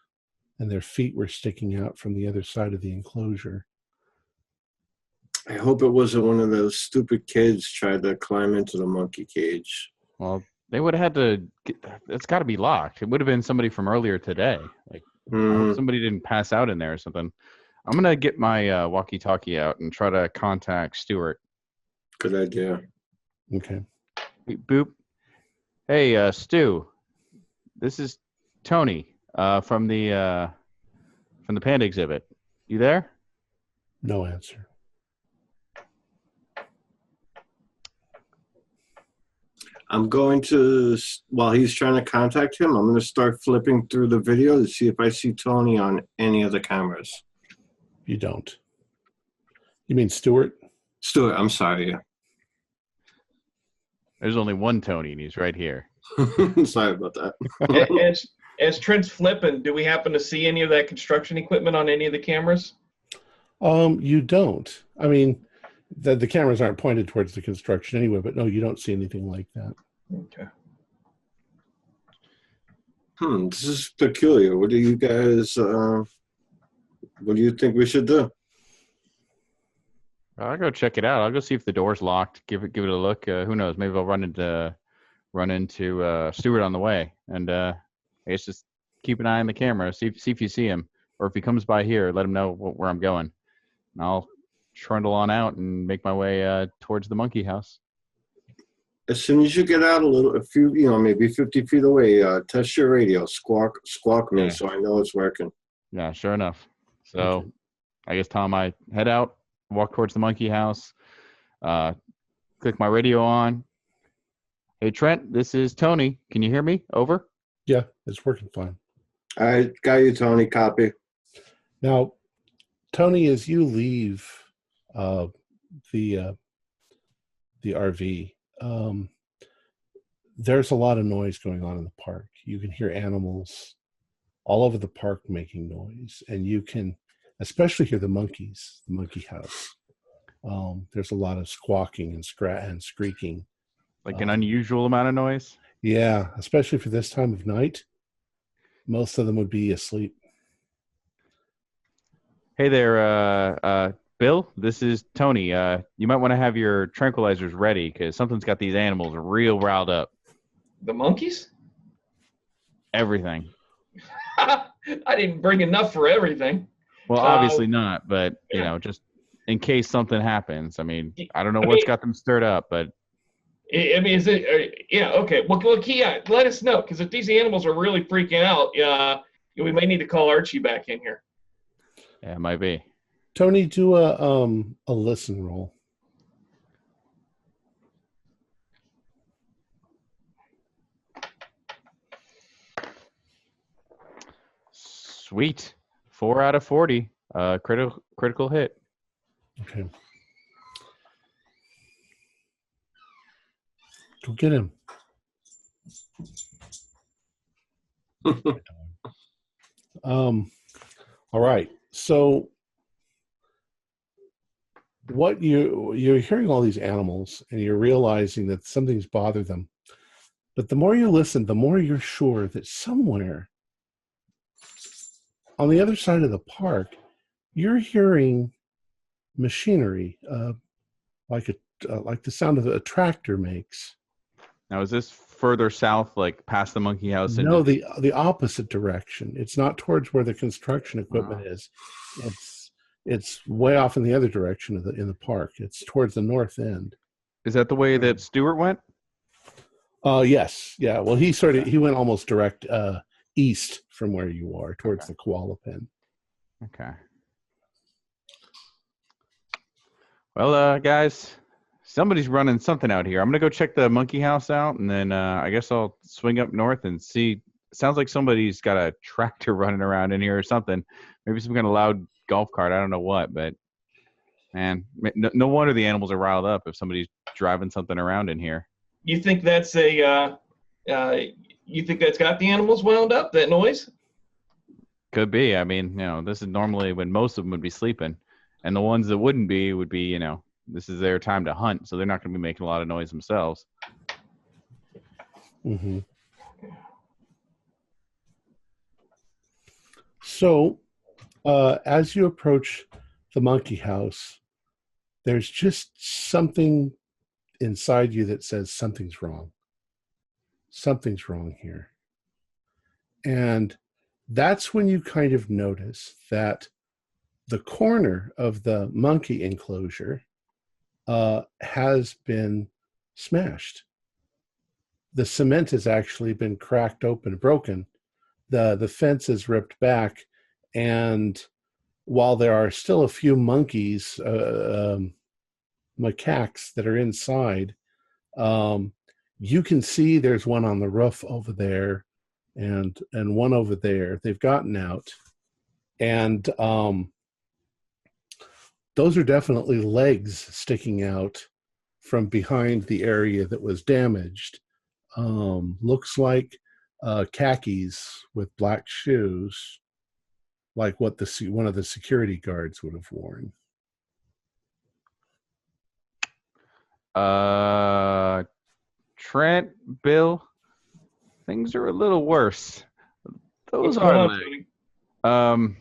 and their feet were sticking out from the other side of the enclosure. I hope it wasn't one of those stupid kids tried to climb into the monkey cage. Well, they would have had to. It's got to be locked. It would have been somebody from earlier today. Like, I hope somebody didn't pass out in there or something. I'm gonna get my walkie-talkie out and try to contact Stuart. Good idea. Okay. Boop. Hey, Stu. This is Tony from the Panda exhibit. You there? No answer. I'm going to, while he's trying to contact him, I'm going to start flipping through the video to see if I see Tony on any of the cameras. You don't. You mean Stuart? Stuart, I'm sorry. There's only one Tony, and he's right here. Sorry about that. As Trent's flipping, do we happen to see any of that construction equipment on any of the cameras? You don't. I mean, the cameras aren't pointed towards the construction anyway, but no, you don't see anything like that. Okay. This is peculiar. What do you guys, what do you think we should do? I'll go check it out. I'll go see if the door's locked. Give it a look. Who knows? Maybe I'll run into Stuart on the way, and I guess just keep an eye on the camera. See if you see him, or if he comes by here, let him know where I'm going, and I'll trundle on out and make my way towards the Monkey House. As soon as you get out a few, maybe 50 feet away, test your radio, squawk me, so I know it's working. Yeah, sure enough. So I guess, Tom, I head out, walk towards the Monkey House, click my radio on. Hey, Trent, this is Tony. Can you hear me? Over? Yeah, it's working fine. All right, got you, Tony. Copy. Now, Tony, as you leave the RV, there's a lot of noise going on in the park. You can hear animals all over the park making noise, and you can especially hear the monkeys, the monkey house. There's a lot of squawking and screaking. Like an unusual amount of noise? Yeah, especially for this time of night. Most of them would be asleep. Hey there, Bill. This is Tony. You might want to have your tranquilizers ready because something's got these animals real riled up. The monkeys? Everything. I didn't bring enough for everything. Well, obviously not, but you know, just in case something happens. I mean, I don't know what's got them stirred up, but I mean, is it? Yeah, okay. Well, Kia, let us know because if these animals are really freaking out, we may need to call Archie back in here. yeah, it might be. Tony, do a listen roll. Sweet. 4 out of 40. Critical hit. Okay. Go get him. All right. So what you're hearing all these animals and you're realizing that something's bothered them. But the more you listen, the more you're sure that somewhere on the other side of the park, you're hearing machinery, like the sound of a tractor makes. Now, is this further south, like past the monkey house? No, the opposite direction. It's not towards where the construction equipment is. It's way off in the other direction in the park. It's towards the north end. Is that the way that Stuart went? Yes. Yeah. Well, he went almost direct east from where you are towards the koala pen. Okay. Well, guys, somebody's running something out here. I'm gonna go check the monkey house out, and then I guess I'll swing up north and see. Sounds like somebody's got a tractor running around in here or something. Maybe some kind of loud golf cart. I don't know what, but man, no wonder the animals are riled up if somebody's driving something around in here. You think that's you think that's got the animals wound up? That noise? Could be. I mean, you know, this is normally when most of them would be sleeping, and the ones that wouldn't be would be, you know, this is their time to hunt, so they're not going to be making a lot of noise themselves. Mm-hmm. So, as you approach the monkey house, there's just something inside you that says something's wrong. Something's wrong here. And that's when you kind of notice that the corner of the monkey enclosure has been smashed. The cement has actually been cracked open, broken. The fence is ripped back, and while there are still a few monkeys, macaques that are inside, you can see there's one on the roof over there, and one over there. They've gotten out, and those are definitely legs sticking out from behind the area that was damaged. Looks like khakis with black shoes, like what one of the security guards would have worn. Trent, Bill, things are a little worse. Those What's going are on, legs. Tony?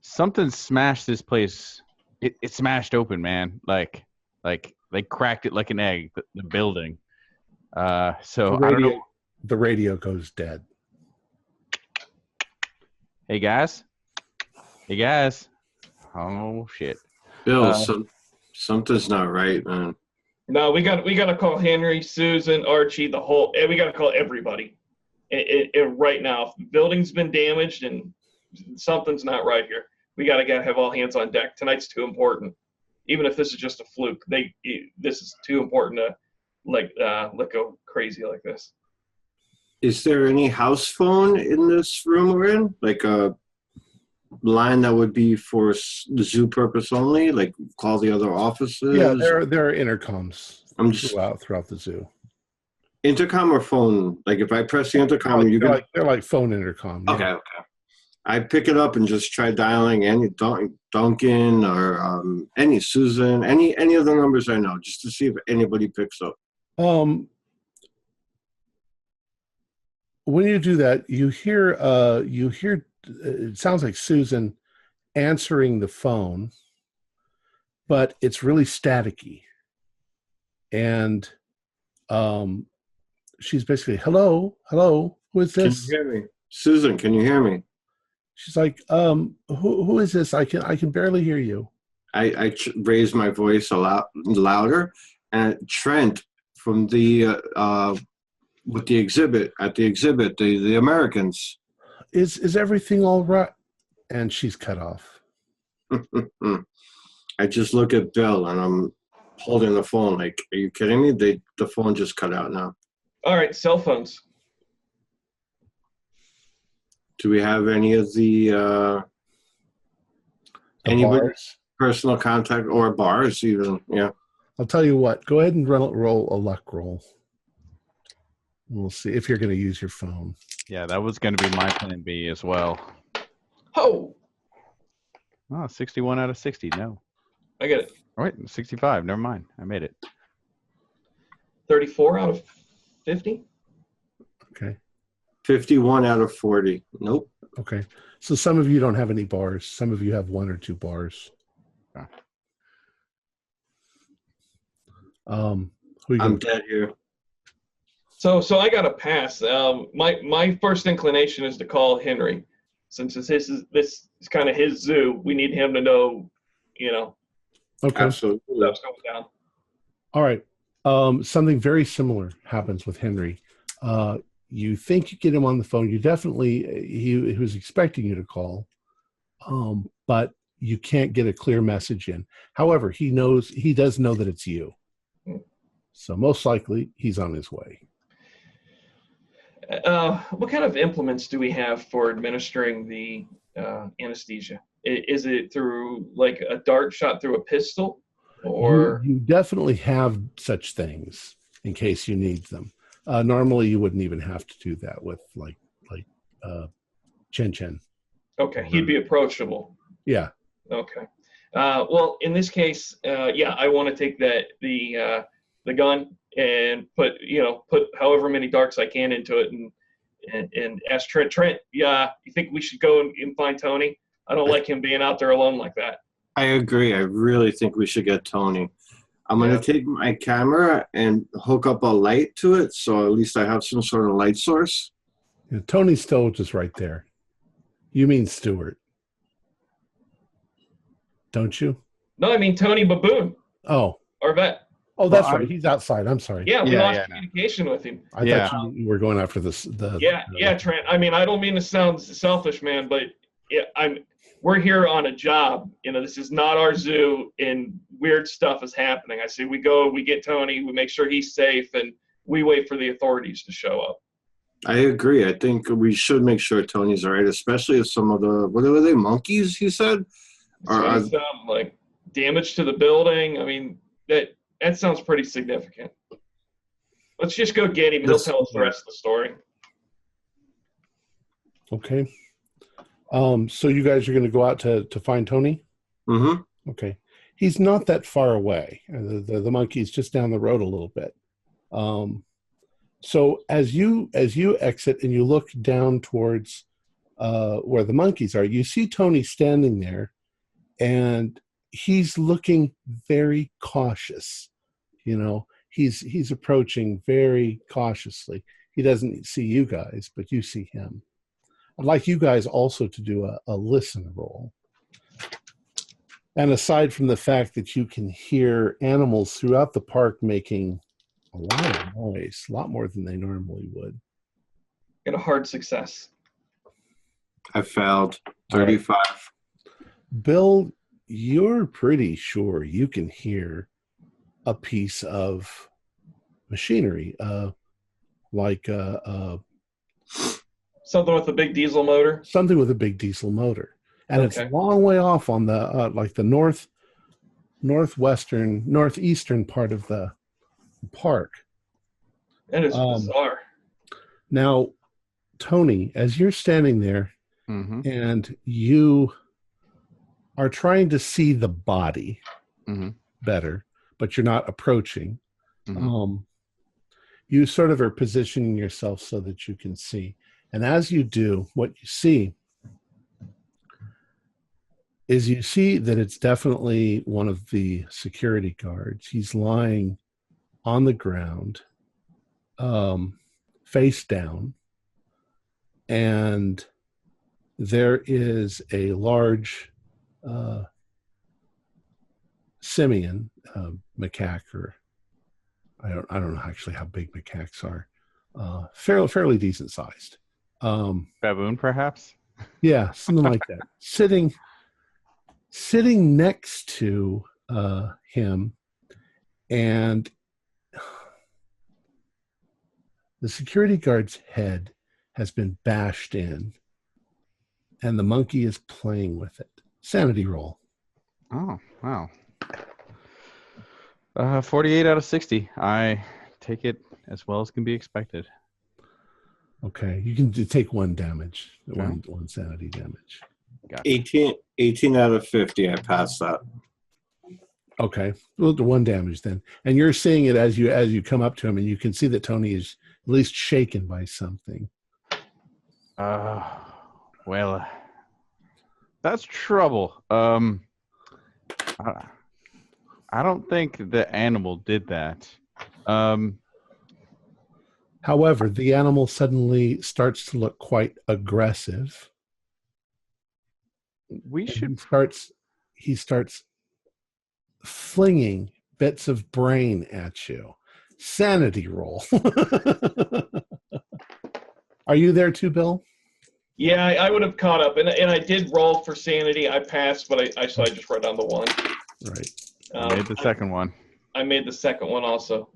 Something smashed this place. It smashed open, man. Like they cracked it like an egg. The building. So I don't know. The radio goes dead. Hey guys. Oh shit. Bill, something's not right, man. No, we got to call Henry, Susan, Archie, we got to call everybody. Right now, if the building's been damaged and something's not right here, we got to have all hands on deck. Tonight's too important. Even if this is just a fluke, this is too important to let go crazy like this. Is there any house phone in this room we're in? Like a line that would be for the zoo purpose only? Like call the other offices? Yeah, there are intercoms throughout the zoo. Intercom or phone? Like if I press the intercom, they're like phone intercom. Yeah. Okay. I pick it up and just try dialing any Duncan or any Susan, any of the numbers I know, just to see if anybody picks up. when you do that, you hear it sounds like Susan answering the phone, but it's really staticky. And she's basically, hello, who is Can you this? hear me? Susan, can you hear me? She's like, who is this? I can barely hear you. I raised my voice a lot louder, and Trent from the with the exhibit the Americans. Is everything all right? And she's cut off. I just look at Bill and I'm holding the phone like, are you kidding me? The phone just cut out now. All right, cell phones. Do we have any of the anybody Bars. personal contact or bars even? Yeah. I'll tell you what. Go ahead and roll a luck roll. We'll see if you're going to use your phone. Yeah, that was going to be my plan B as well. Oh, Oh, 61 out of 60. No. I get it. Oh, wait, 65. Never mind. I made it. 34 out of 50. Okay. 51 out of 40. Nope. Okay. So some of you don't have any bars. Some of you have 1 or 2 bars. Okay. Who are you I'm gonna- dead here. So I got a pass. My first inclination is to call Henry, since this is kind of his zoo. We need him to know, Okay. Absolutely. stuff's going down. All right. Something very similar happens with Henry. You think you get him on the phone. You definitely he was expecting you to call, but you can't get a clear message in. However, he does know that it's you. So most likely he's on his way. What kind of implements do we have for administering the anesthesia? Is it through like a dart shot through a pistol, or You definitely have such things in case you need them. Normally, you wouldn't even have to do that with like Chen Chen. okay, he'd be approachable. Yeah. Okay. Well, in this case, I want to take the gun and put however many darts I can into it and ask Trent, yeah, you think we should go and find Tony? I don't like him being out there alone like that. I agree. I really think we should get Tony. I'm going to take my camera and hook up a light to it, so at least I have some sort of light source. Yeah, Tony's still just right there. You mean Stewart, don't you? No, I mean Tony Baboon, Oh, our vet. oh, that's Well, right. He's outside. I'm sorry. Yeah, we Yeah, lost yeah. communication with him. I thought you were going after this. Yeah, Trent. I mean, I don't mean to sound selfish, man, but we're here on a job. This is not our zoo, and weird stuff is happening. I say we go, we get Tony, we make sure he's safe, and we wait for the authorities to show up. I agree. I think we should make sure Tony's all right, especially if some of the, what were they, monkeys, you said? So like damage to the building. I mean, that sounds pretty significant. Let's just go get him. He'll tell us the rest of the story. Okay. So you guys are going to go out to find Tony? Mm-hmm. Okay. He's not that far away. The monkey's just down the road a little bit. So as you exit and you look down towards where the monkeys are, you see Tony standing there, and he's looking very cautious. He's approaching very cautiously. He doesn't see you guys, but you see him. I'd like you guys also to do a listen roll. And aside from the fact that you can hear animals throughout the park making a lot of noise, a lot more than they normally would. Get a hard success. I failed. 35. Bill, you're pretty sure you can hear a piece of machinery, like Something with a big diesel motor. something with a big diesel motor. And it's Okay. a long way off on the like the northeastern part of the park. That is Um, bizarre. Now, Tony, as you're standing there Mm-hmm. and you are trying to see the body Mm-hmm. better, but you're not approaching, Mhm. You sort of are positioning yourself so that you can see. And as you do, what you see is you see that it's definitely one of the security guards. He's lying on the ground, face down, and there is a large simian, macaque, or I don't know actually how big macaques are. Fairly decent sized. Baboon, perhaps? Yeah, something like that. Sitting next to him, and the security guard's head has been bashed in, and the monkey is playing with it. Sanity roll. Oh, wow. 48 out of 60. I take it as well as can be expected. Okay, you can take 1 damage, Okay. one sanity damage. Gotcha. 18 out of 50. I passed that. Okay, well, the 1 damage then, and you're seeing it as you come up to him, and you can see that Tony is at least shaken by something. Well, that's trouble. I don't think the animal did that. However, the animal suddenly starts to look quite aggressive. We should. He starts flinging bits of brain at you. Sanity roll. Are you there too, Bill? Yeah, I would have caught up, and I did roll for sanity. I passed, but I just wrote down the 1. Right. I made the second one. I made the second one also.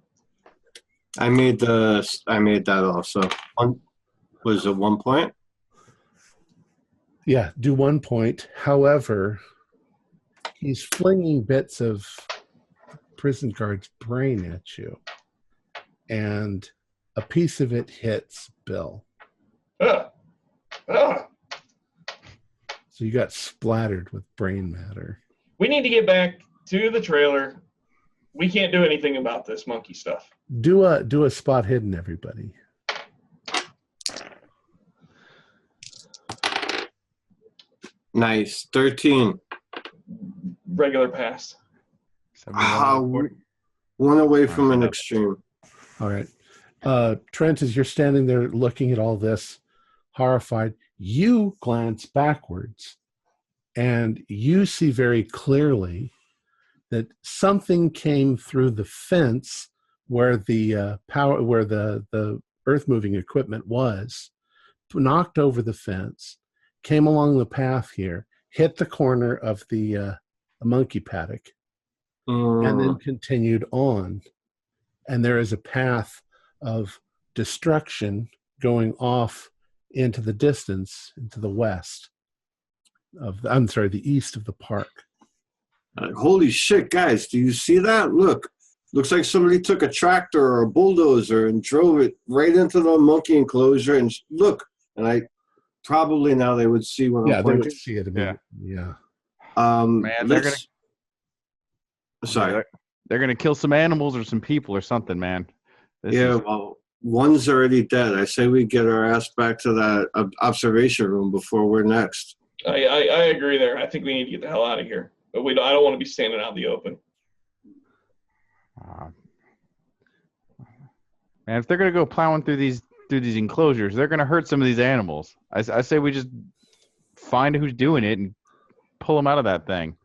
I made that also. Was it 1 point? Yeah, do 1 point. However, he's flinging bits of prison guard's brain at you, and a piece of it hits Bill. Ugh. Ugh. So you got splattered with brain matter. We need to get back to the trailer. We can't do anything about this monkey stuff. Do a spot hidden, everybody. Nice. 13. Regular pass. 71. One away from an extreme. All right. Trent, as you're standing there looking at all this, horrified, you glance backwards and you see very clearly that something came through the fence where the the earth moving equipment was, knocked over the fence, came along the path here, hit the corner of the monkey paddock, and then continued on. And there is a path of destruction going off into the distance, into the west of the east of the park. Holy shit, guys, do you see that? Look, looks like somebody took a tractor or a bulldozer and drove it right into the monkey enclosure. And look, and I probably now they would see what I'm Yeah, they pointing. would see it immediately. Yeah. Man, they're Sorry. They're gonna kill some animals or some people or something, man. Well, one's already dead. I say we get our ass back to that observation room before we're next. I agree there. I think we need to get the hell out of here. But I don't want to be standing out in the open. Man, if they're gonna go plowing through these enclosures, they're gonna hurt some of these animals. I say we just find who's doing it and pull them out of that thing.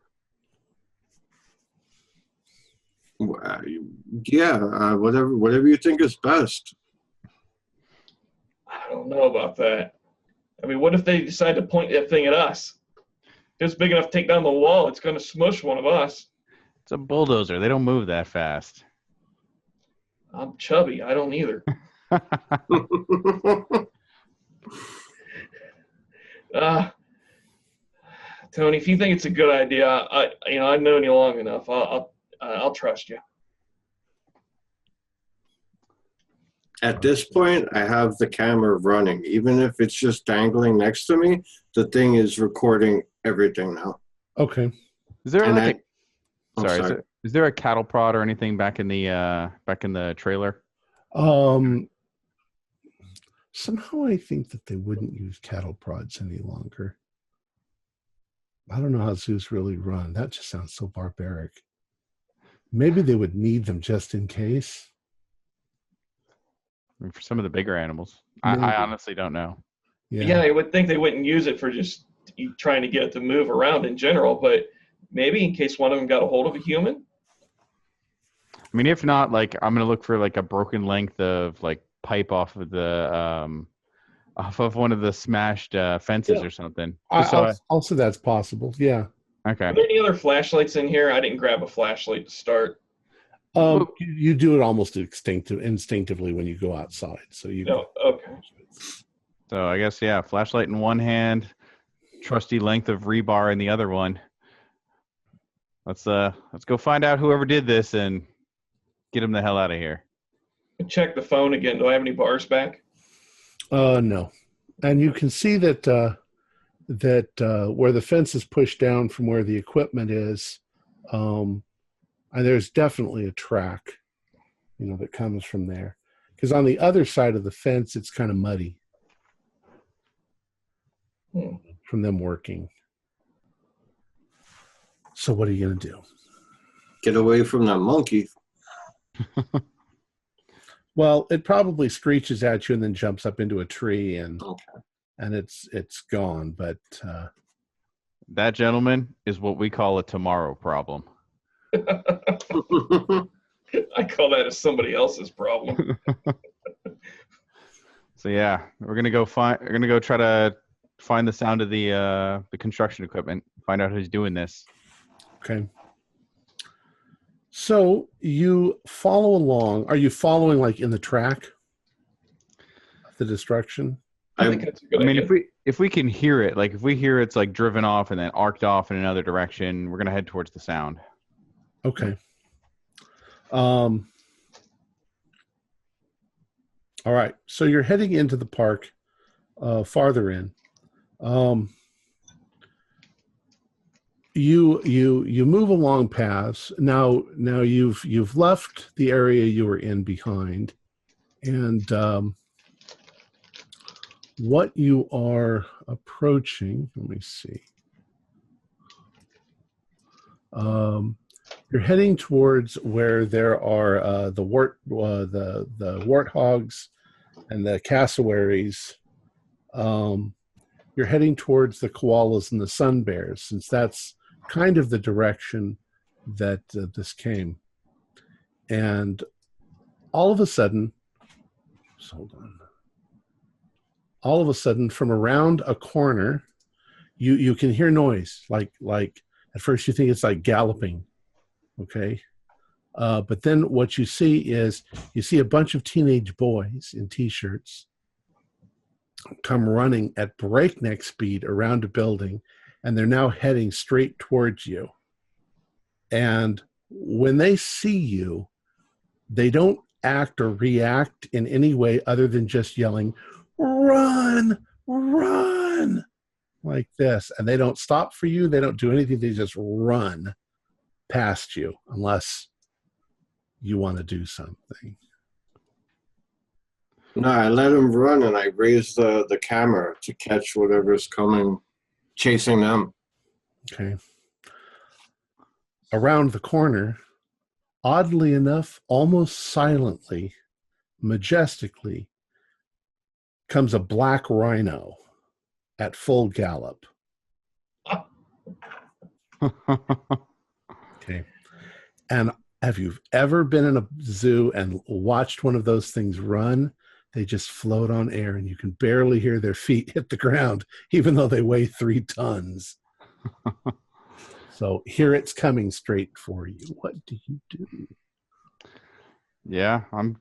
Yeah, whatever you think is best. I don't know about that. I mean, what if they decide to point that thing at us? If it's big enough to take down the wall, it's going to smush one of us. It's a bulldozer. They don't move that fast. I'm chubby. I don't either. Tony, if you think it's a good idea, I've known you long enough. I'll trust you. At this point, I have the camera running. Even if it's just dangling next to me, the thing is recording everything now. Okay. Is there And like I'm sorry. is there a cattle prod or anything back in the trailer? Um, somehow I think that they wouldn't use cattle prods any longer. I don't know how zoos really run. That just sounds so barbaric. Maybe they would need them just in case. I mean, for some of the bigger animals, Maybe. I honestly don't know. Yeah, I would think they wouldn't use it for just trying to get it to move around in general, but maybe in case one of them got a hold of a human. I mean, if not, like I'm gonna look for like a broken length of like pipe off of one of the smashed fences or something. Also, that's possible. Yeah. Okay. Are there any other flashlights in here? I didn't grab a flashlight to start. You do it almost instinctively when you go outside. So you. No, okay. So I guess flashlight in one hand, trusty length of rebar in the other one. Let's go find out whoever did this and get him the hell out of here. Check the phone again. Do I have any bars back? No, and you can see that where the fence is pushed down from where the equipment is, and there's definitely a track, that comes from there. Because on the other side of the fence, it's kind of muddy from them working. So what are you going to do? Get away from that monkey. Well, it probably screeches at you and then jumps up into a tree and it's gone. But that, gentleman, is what we call a tomorrow problem. I call that as somebody else's problem. So we're gonna go try to find the sound of the construction equipment. Find out who's doing this. Okay. So you follow along. Are you following like in the track of the destruction? I think that's a good idea. if we can hear it, like if we hear it's like driven off and then arced off in another direction, we're gonna head towards the sound. Okay. All right. So you're heading into the park, farther in. You move along paths. Now you've left the area you were in behind, and what you are approaching. Let me see. You're heading towards where there are the warthogs and the cassowaries. You're heading towards the koalas and the sun bears, since that's kind of the direction that this came. And all of a sudden, from around a corner, you can hear noise. Like at first you think it's like galloping. Okay. But then what you see is a bunch of teenage boys in t-shirts come running at breakneck speed around a building, and they're now heading straight towards you. And when they see you, they don't act or react in any way other than just yelling, "Run, run," like this. And they don't stop for you. They don't do anything. They just run past you unless you want to do something. No, I let him run and I raised the camera to catch whatever's coming, chasing them. Okay. Around the corner, oddly enough, almost silently, majestically, comes a black rhino at full gallop. Okay. And have you ever been in a zoo and watched one of those things run? They just float on air and you can barely hear their feet hit the ground, even though they weigh 3 tons. So here it's coming straight for you. What do you do? Yeah, I'm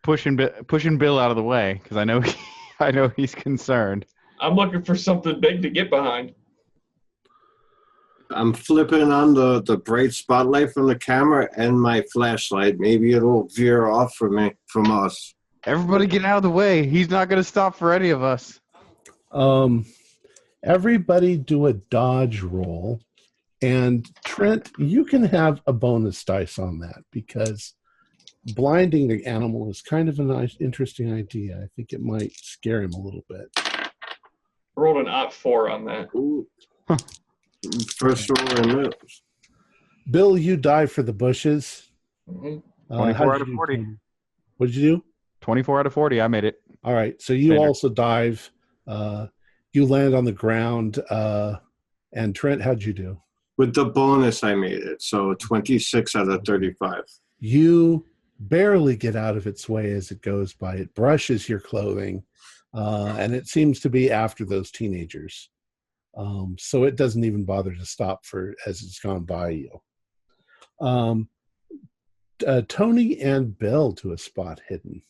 pushing Bill out of the way because I know he's concerned. I'm looking for something big to get behind. I'm flipping on the bright spotlight from the camera and my flashlight. Maybe it'll veer off from us. Everybody get out of the way. He's not going to stop for any of us. Everybody do a dodge roll. And Trent, you can have a bonus dice on that because blinding the animal is kind of a nice, interesting idea. I think it might scare him a little bit. Rolled an +4 on that. Ooh. First roll in this. Bill, you dive for the bushes. Hmm. 24 how'd out you of do, 40. Tony? What did you do? 24 out of 40. I made it. All right. So you Standard. also dive. You land on the ground. And Trent, how'd you do? With the bonus, I made it. So 26 out of 35. You barely get out of its way as it goes by. It brushes your clothing, and it seems to be after those teenagers. So it doesn't even bother to stop for as it's gone by you. Tony and Bill to a spot hidden.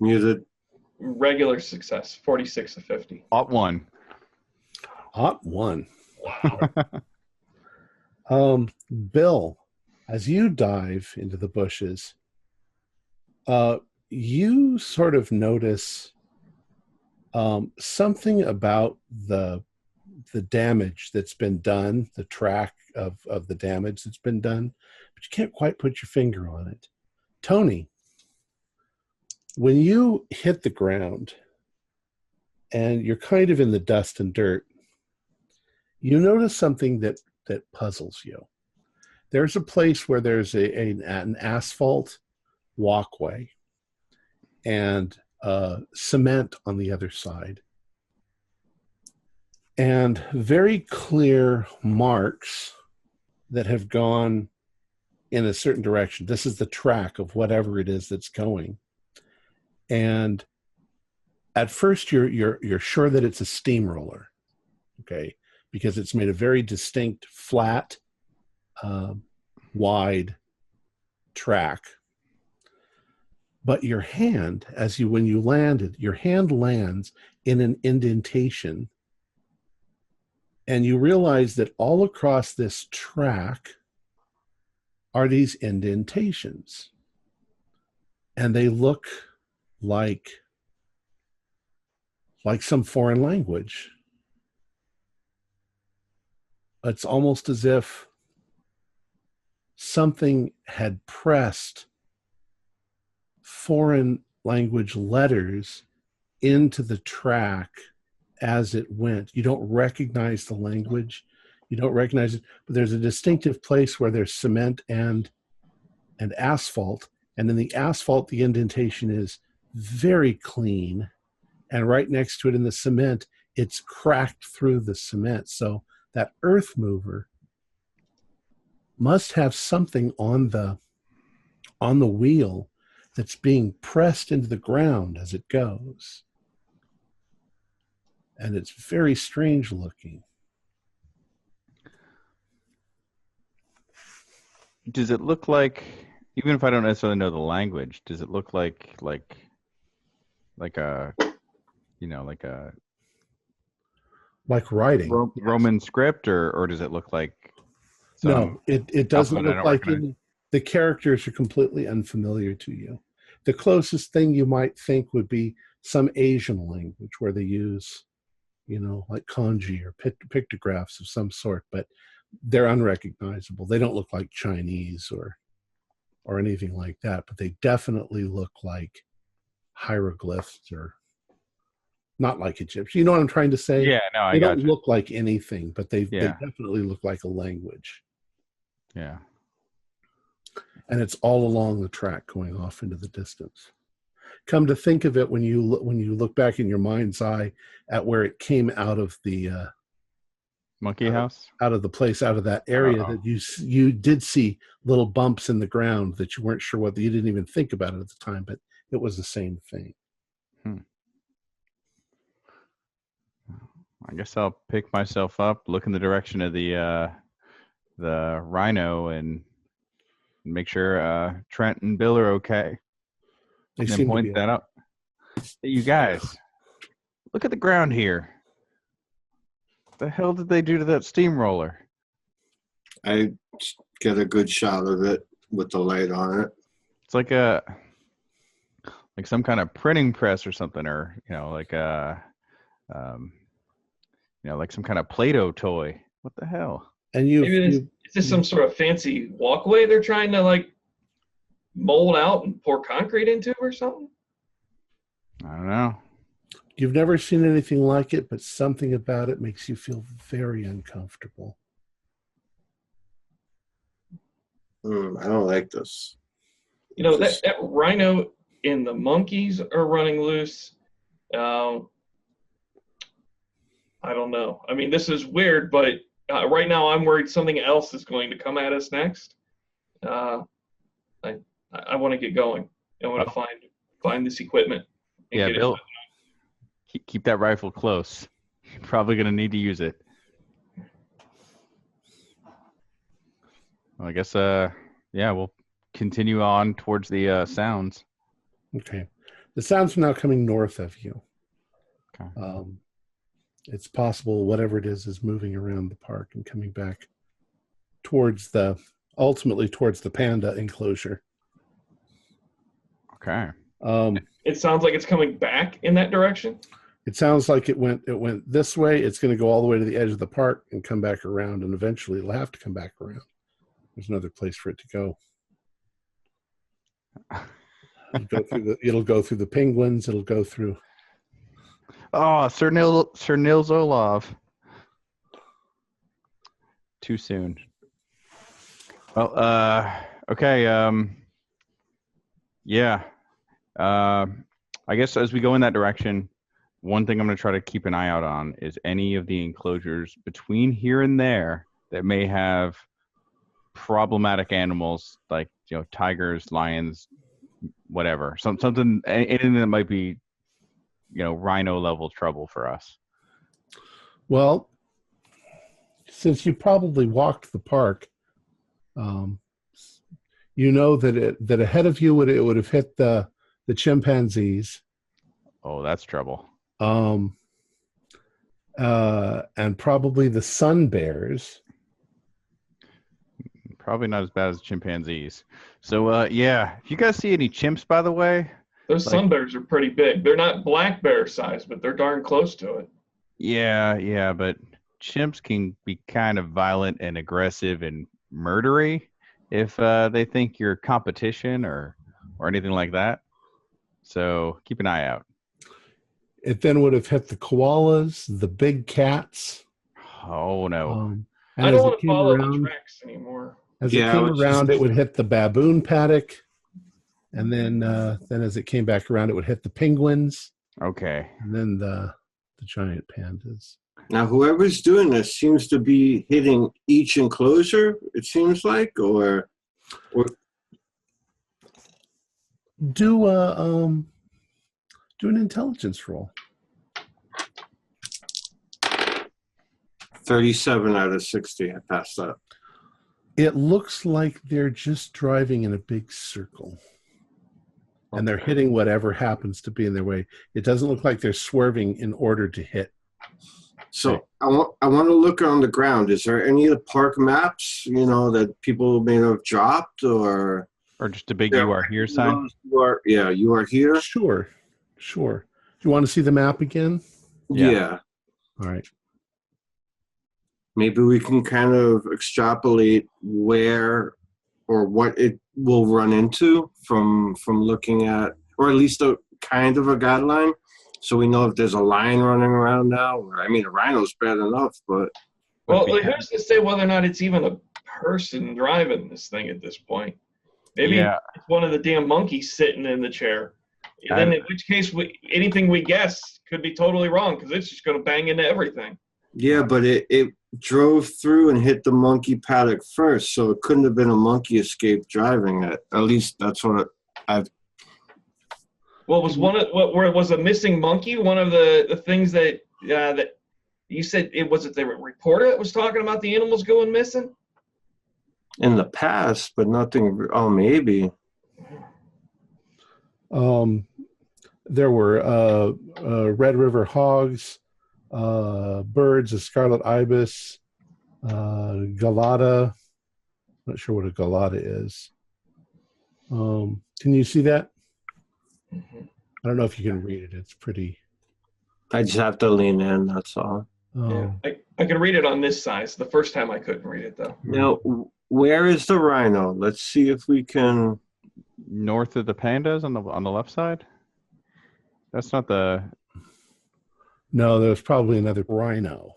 Muted. Regular success, 46 of 50. +1. Hot one. Bill, as you dive into the bushes, you sort of notice something about the damage that's been done, the track of the damage that's been done, but you can't quite put your finger on it. Tony, when you hit the ground and you're kind of in the dust and dirt, you notice something that puzzles you. There's a place where there's an asphalt walkway and cement on the other side, and very clear marks that have gone in a certain direction. This is the track of whatever it is that's going. And at first you're sure that it's a steamroller, okay, because it's made a very distinct flat, wide track. But your hand, when you landed, your hand lands in an indentation, and you realize that all across this track are these indentations, and they look like some foreign language. It's almost as if something had pressed foreign language letters into the track as it went. You don't recognize the language. You don't recognize it, but there's a distinctive place where there's cement and asphalt. And in the asphalt, the indentation is very clean. And right next to it in the cement, it's cracked through the cement. So that earth mover must have something on the wheel that's being pressed into the ground as it goes. And it's very strange looking. Does it look like, even if I don't necessarily know the language, does it look like a, you know, like a writing Roman script, or does it look like no, it doesn't alphabet I look don't like recognize? the characters are completely unfamiliar to you. The closest thing you might think would be some Asian language where they use, you know, like kanji or pictographs of some sort, but they're unrecognizable. They don't look like Chinese or anything like that, but they definitely look like hieroglyphs, or not like Egyptian. You know what I'm trying to say? Yeah, no, I They got don't you. look like anything, but they Yeah. definitely look like a language. Yeah. And it's all along the track going off into the distance. Come to think of it, when you look back in your mind's eye at where it came out of the Monkey house? out of the place, out of that area, that you did see little bumps in the ground that you weren't sure what, you didn't even think about it at the time, but it was the same thing. I guess I'll pick myself up, look in the direction of the rhino, and make sure Trent and Bill are okay. They And then seem to point be that out. Hey, you guys, look at the ground here. What the hell did they do to that steamroller? I get a good shot of it with the light on it. It's like some kind of printing press or something, or like like some kind of Play-Doh toy. What the hell? And Maybe is this some sort of fancy walkway they're trying to like mold out and pour concrete into or something? I don't know. you've never seen anything like it, but something about it makes you feel very uncomfortable. I don't like this. You know, that rhino and the monkeys are running loose. I don't know. I mean, this is weird, but right now I'm worried something else is going to come at us next. I want to get going. I want to find this equipment. And Yeah, get Bill, keep that rifle close. You're probably going to need to use it. Well, I guess, yeah, we'll continue on towards the sounds. Okay. The sounds are now coming north of you. Okay. It's possible whatever it is moving around the park and coming back ultimately towards the panda enclosure. Okay. It sounds like it's coming back in that direction. It sounds like it went this way. It's going to go all the way to the edge of the park and come back around, and eventually it'll have to come back around. There's another place for it to go. It'll go through the penguins. It'll go through. Oh, Sir Nils Olaf. Too soon. Well, okay. Yeah. I guess as we go in that direction, one thing I'm going to try to keep an eye out on is any of the enclosures between here and there that may have problematic animals like, tigers, lions, whatever. Anything that might be, rhino level trouble for us. Well, since you probably walked the park, that ahead of you it would have hit the chimpanzees. Oh, that's trouble. And probably the sun bears. Probably not as bad as chimpanzees. So, yeah. If you guys see any chimps, by the way, Those sun bears are pretty big. They're not black bear size, but they're darn close to it. Yeah, but chimps can be kind of violent and aggressive and murdery if they think you're competition or anything like that. So keep an eye out. It then would have hit the koalas, the big cats. Oh, no. I don't want to follow the tracks anymore. As it came around, it would hit the baboon paddock. And then as it came back around, it would hit the penguins. Okay. And then the giant pandas. Now, whoever's doing this seems to be hitting each enclosure, it seems like, or do an intelligence roll. 37 out of 60. I passed that. It looks like they're just driving in a big circle. And they're hitting whatever happens to be in their way. It doesn't look like they're swerving in order to hit. So I want to look on the ground. Is there any of the park maps, that people may have dropped or just a big "You are here" sign? You are here. Sure. Do you want to see the map again? Yeah. All right. Maybe we can kind of extrapolate where or what it will run into from looking at, or at least a kind of a guideline, so we know if there's a lion running around now. I mean, a rhino's bad enough, but well, who's to say whether or not it's even a person driving this thing at this point? Maybe it's one of the damn monkeys sitting in the chair. And then, in which case, anything we guess could be totally wrong because it's just going to bang into everything. Yeah, but it drove through and hit the monkey paddock first, so it couldn't have been a monkey escape driving it. At least that's what I've. Well, was a missing monkey one of the things that you said it was the reporter that was talking about the animals going missing? In the past, but nothing. Oh, maybe. There were Red River hogs. Birds, a scarlet ibis, galata. Not sure what a galata is. Can you see that? I don't know if you can read it. It's pretty. I just have to lean in. That's all. Oh, I can read it on this size. The first time I couldn't read it though. Now, where is the rhino? Let's see if we can. North of the pandas on the left side. That's not the. no, there's probably another rhino.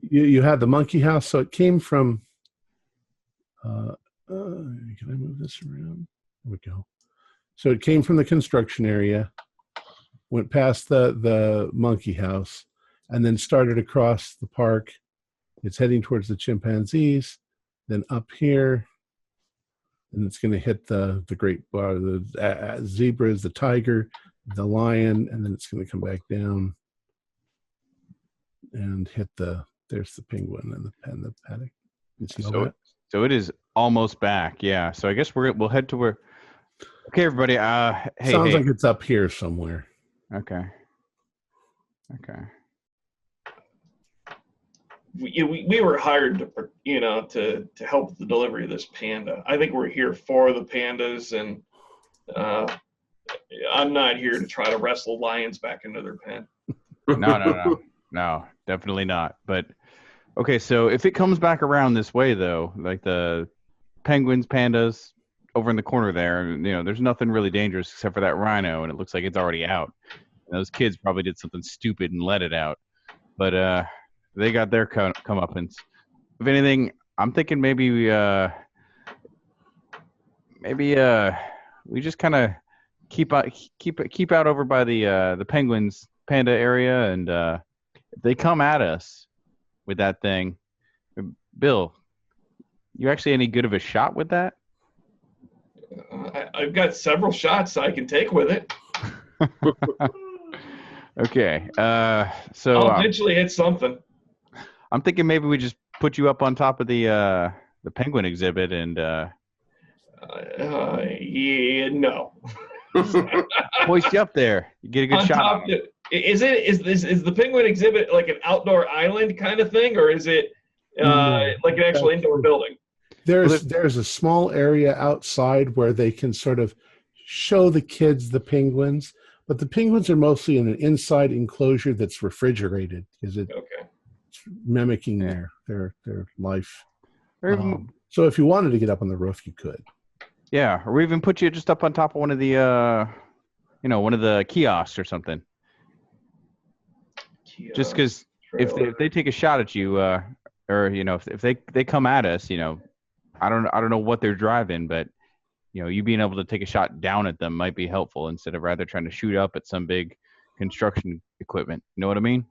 You had the monkey house, so it came from. Can I move this around? There we go. So it came from the construction area, went past the monkey house, and then started across the park. It's heading towards the chimpanzees, then up here, and it's going to hit the great the zebras, the tiger, the lion, and then it's going to come back down and hit there's the penguin and the paddock. You see all that? So it is almost back. Yeah. So I guess we'll head to where. Okay, everybody. Hey. Sounds like it's up here somewhere. Okay. We were hired to help with the delivery of this panda. I think we're here for the pandas, and I'm not here to try to wrestle lions back into their pen. No, definitely not. But okay, so if it comes back around this way, though, like the penguins, pandas over in the corner there, there's nothing really dangerous except for that rhino, and it looks like it's already out. And those kids probably did something stupid and let it out, but they got their comeuppance. If anything, I'm thinking maybe we just kind of keep out over by the penguins panda area, and if they come at us with that thing, Bill, you actually any good of a shot with that? I've got several shots I can take with it. Okay, so I'll eventually hit something. I'm thinking maybe we just put you up on top of the penguin exhibit and yeah, no. hoist you up there. You get a good On shot. top On it. Is the penguin exhibit like an outdoor island kind of thing, or is it like an actual indoor building? There's a small area outside where they can sort of show the kids the penguins, but the penguins are mostly in an inside enclosure that's refrigerated because it's mimicking their life. So if you wanted to get up on the roof, you could. Yeah, or even put you just up on top of one of the one of the kiosks or something. Just because if they take a shot at you, or if they come at us, I don't know what they're driving, but you being able to take a shot down at them might be helpful instead of rather trying to shoot up at some big construction equipment. You know what I mean?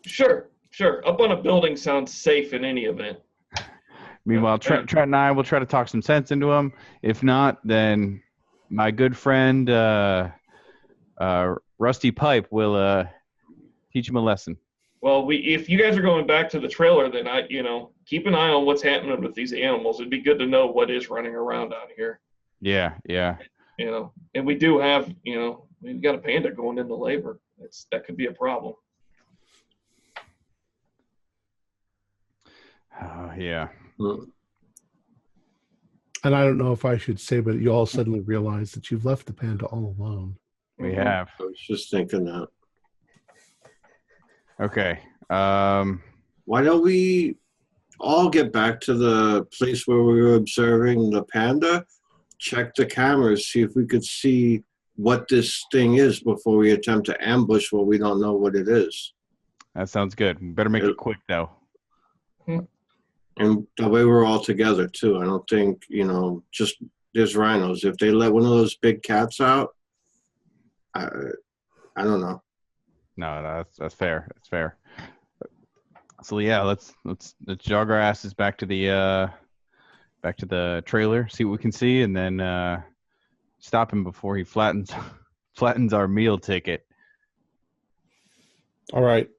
Sure. Up on a building sounds safe in any event. Meanwhile, Trent and I will try to talk some sense into him. If not, then my good friend Rusty Pipe will teach him a lesson. Well, if you guys are going back to the trailer, then keep an eye on what's happening with these animals. It'd be good to know what is running around out here. Yeah. And we do have, we've got a panda going into labor. That could be a problem. Yeah. And I don't know if I should say, but you all suddenly realize that you've left the panda all alone. We have. I was just thinking that. Okay. Why don't we all get back to the place where we were observing the panda, check the cameras, see if we could see what this thing is before we attempt to ambush what we don't know what it is. That sounds good. We better make it quick, though. And the way we're all together, too. I don't think, just there's rhinos. If they let one of those big cats out, I don't know. No, that's fair. That's fair. So yeah, let's jog our asses back to the trailer, see what we can see, and then stop him before he flattens our meal ticket. All right.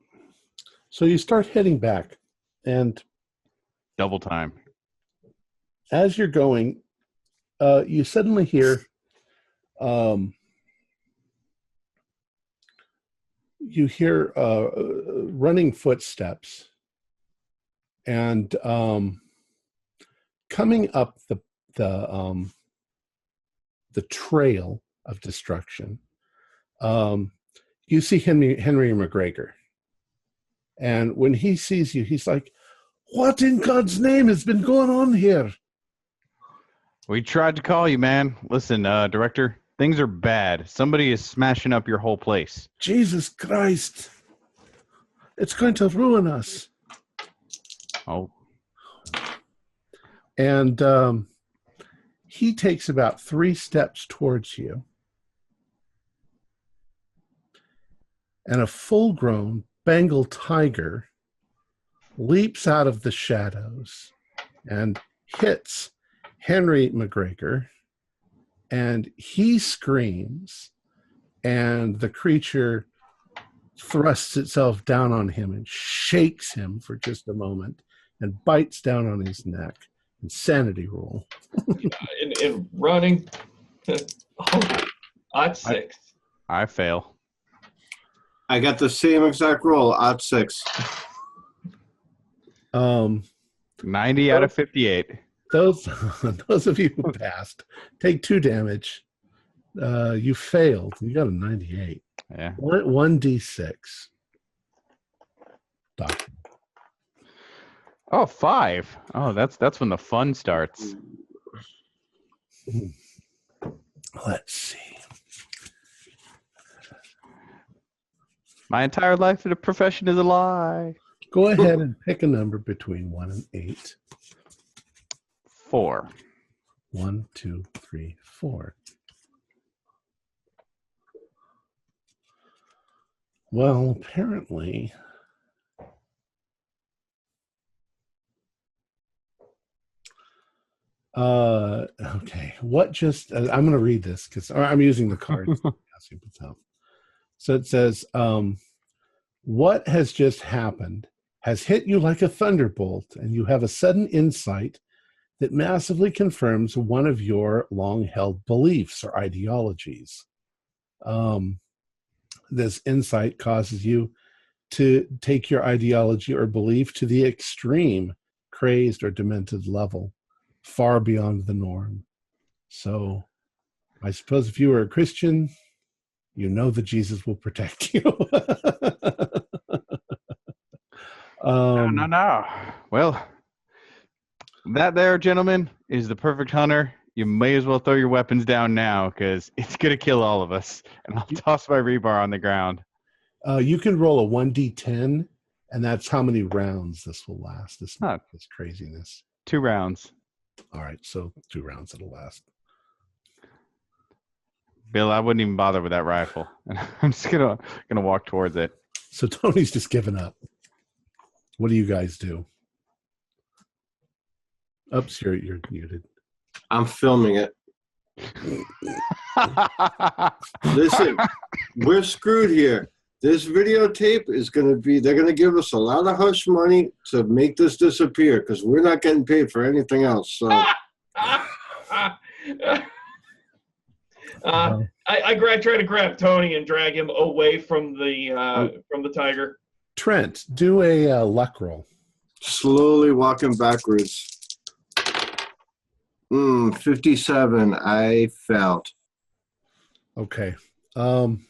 So you start heading back, and double time. As you're going, you suddenly hear running footsteps, and coming up the trail of destruction, you see Henry McGregor. And when he sees you, he's like, what in God's name has been going on here? We tried to call you, man. Listen, director, things are bad. Somebody is smashing up your whole place. Jesus Christ. It's going to ruin us. Oh, And he takes about 3 steps towards you. And a full-grown Bengal tiger leaps out of the shadows and hits Henry McGregor, and he screams, and the creature thrusts itself down on him and shakes him for just a moment and bites down on his neck. Insanity roll. In running, odd 6. I fail. I got the same exact roll, odd 6. 90 out of 58. Those of you who passed take 2 damage. You failed. You got a 98. Yeah. 1d6. Doc. Oh, 5. Oh, that's when the fun starts. Let's see. My entire life in a profession is a lie. Go ahead and pick a number between 1 and 8. 4. 1, 2, 3, 4. Well, apparently, okay. What just? I'm going to read this because I'm using the cards. So it says, "What has just happened has hit you like a thunderbolt, and you have a sudden insight that massively confirms one of your long-held beliefs or ideologies. This insight causes you to take your ideology or belief to the extreme, crazed or demented level, far beyond the norm. So I suppose if you were a Christian, you know that Jesus will protect you." No. Well, that there, gentlemen, is the perfect hunter. You may as well throw your weapons down now because it's going to kill all of us. And I'll toss my rebar on the ground. You can roll a 1d10, and that's how many rounds this will last. This craziness. 2 rounds. All right, so 2 rounds it'll last. Bill, I wouldn't even bother with that rifle. I'm just gonna walk towards it. So Tony's just given up. What do you guys do? Oops, you're muted. I'm filming it. Listen, we're screwed here. This videotape is going to be, they're going to give us a lot of hush money to make this disappear because we're not getting paid for anything else. So I try to grab Tony and drag him away from the tiger. Trent, do a luck roll. slowly walking backwards. 57. I failed. Okay. When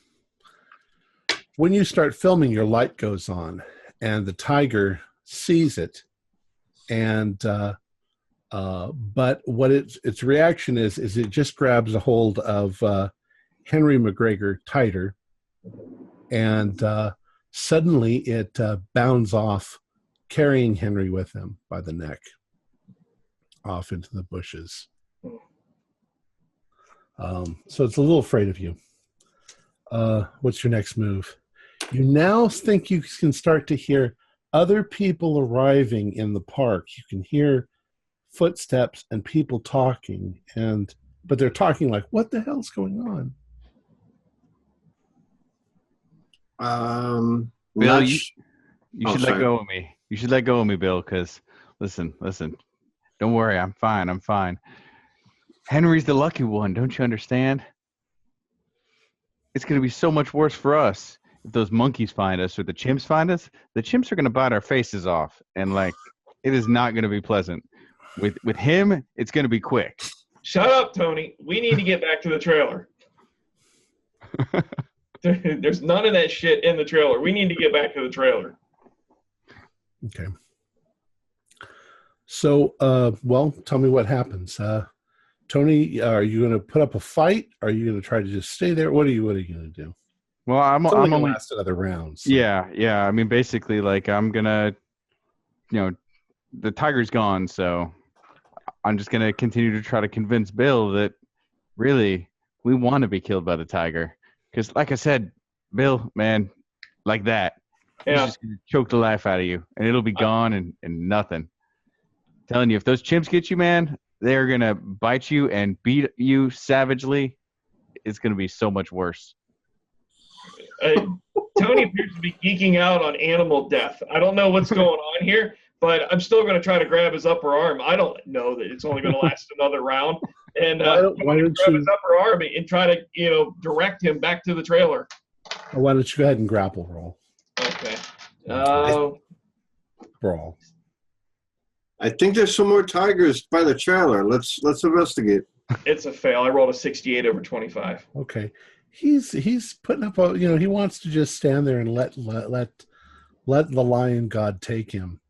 you start filming, your light goes on, and the tiger sees it, and but what its reaction is it just grabs a hold of Henry McGregor tighter, and suddenly it bounds off, carrying Henry with him by the neck off into the bushes. So it's a little afraid of you. What's your next move? You now think you can start to hear other people arriving in the park. You can hear footsteps and people talking, but they're talking like, what the hell's going on? Bill, you should let go of me. You should let go of me, Bill, because listen, don't worry, I'm fine. Henry's the lucky one, don't you understand? It's going to be so much worse for us if those monkeys find us or the chimps find us. The chimps are going to bite our faces off, and it is not going to be pleasant. With him, it's going to be quick. Shut up, Tony. We need to get back to the trailer. There's none of that shit in the trailer. We need to get back to the trailer. Okay. So, well, tell me what happens. Tony, are you going to put up a fight? Are you going to try to just stay there? What are you going to do? Well, I'm It's only only gonna last another round. So. yeah. I mean, basically, like I'm gonna, the tiger's gone, so I'm just gonna continue to try to convince Bill that really we want to be killed by the tiger, because like I said, Bill, man, like that, he's Yeah. just gonna choke the life out of you, and it'll be gone and nothing. Telling you, if those chimps get you, man, they're gonna bite you and beat you savagely. It's gonna be so much worse. Tony appears to be geeking out on animal death. I don't know what's going on here, but I'm still going to try to grab his upper arm. I don't know that it's only going to last another round. And Why don't grab you- his upper arm and try to, direct him back to the trailer. Why don't you go ahead and grapple roll? Okay. Brawl. I think there's some more tigers by the trailer. Let's investigate. It's a fail. I rolled a 68 over 25. Okay. He's putting up a he wants to just stand there and let the lion god take him.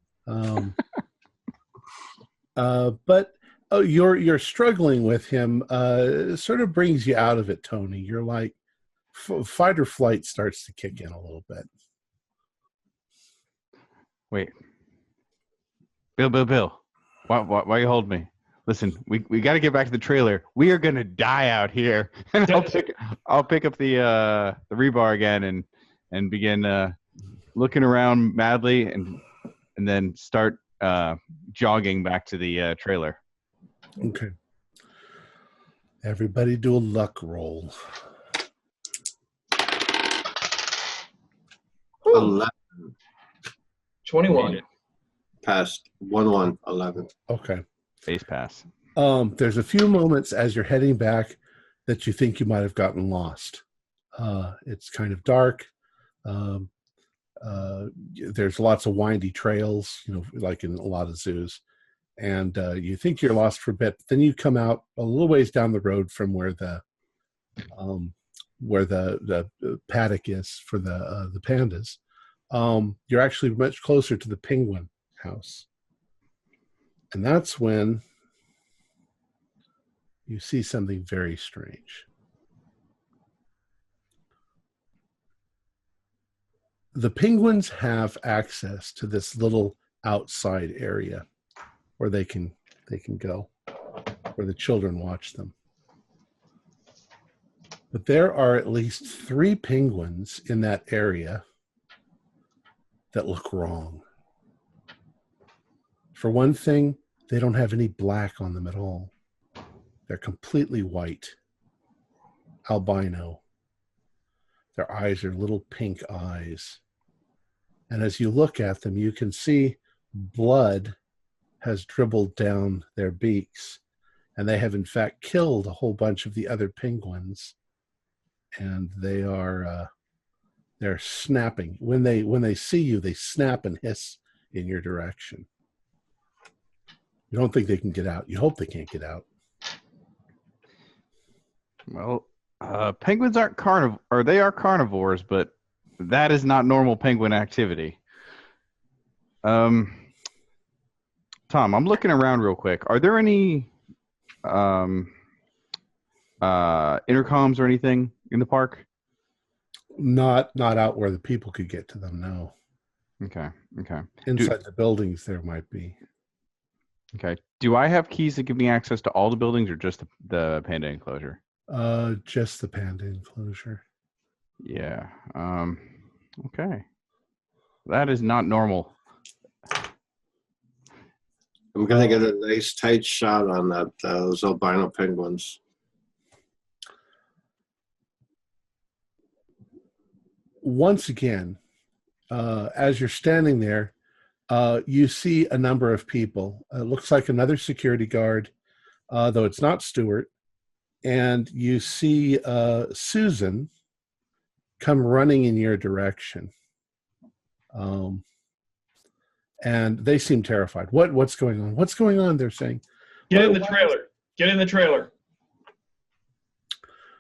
But you're struggling with him. Sort of brings you out of it, Tony. You're like fight or flight starts to kick in a little bit. Wait, Bill, why you hold me? Listen, we got to get back to the trailer. We are gonna die out here. And I'll pick up the rebar again and begin looking around madly and then start jogging back to the trailer. Okay. Everybody do a luck roll. 11 21. past 1-1, 11. Okay. Base pass. There's a few moments as you're heading back that you think you might have gotten lost. It's kind of dark. There's lots of windy trails, like in a lot of zoos. And you think you're lost for a bit. But then you come out a little ways down the road from where the paddock is for the pandas. You're actually much closer to the penguin house. And that's when you see something very strange. The penguins have access to this little outside area where they can go, where the children watch them. But there are at least 3 penguins in that area that look wrong. For one thing, they don't have any black on them at all. They're completely white, albino. Their eyes are little pink eyes. And as you look at them, you can see blood has dribbled down their beaks. And they have, in fact, killed a whole bunch of the other penguins. And they are they're snapping. When they see you, they snap and hiss in your direction. You don't think they can get out. You hope they can't get out. Well, penguins aren't they are carnivores, but that is not normal penguin activity. Tom, I'm looking around real quick. Are there any intercoms or anything in the park? Not out where the people could get to them, no. Okay. Inside the buildings there might be. Okay. Do I have keys that give me access to all the buildings or just the panda enclosure? Just the panda enclosure. Yeah. Okay. That is not normal. I'm going to get a nice tight shot on those albino penguins. Once again, as you're standing there, you see a number of people. It looks like another security guard, though it's not Stuart. And you see Susan come running in your direction. And they seem terrified. What's going on? What's going on? They're saying. Get in the trailer. Get in the trailer.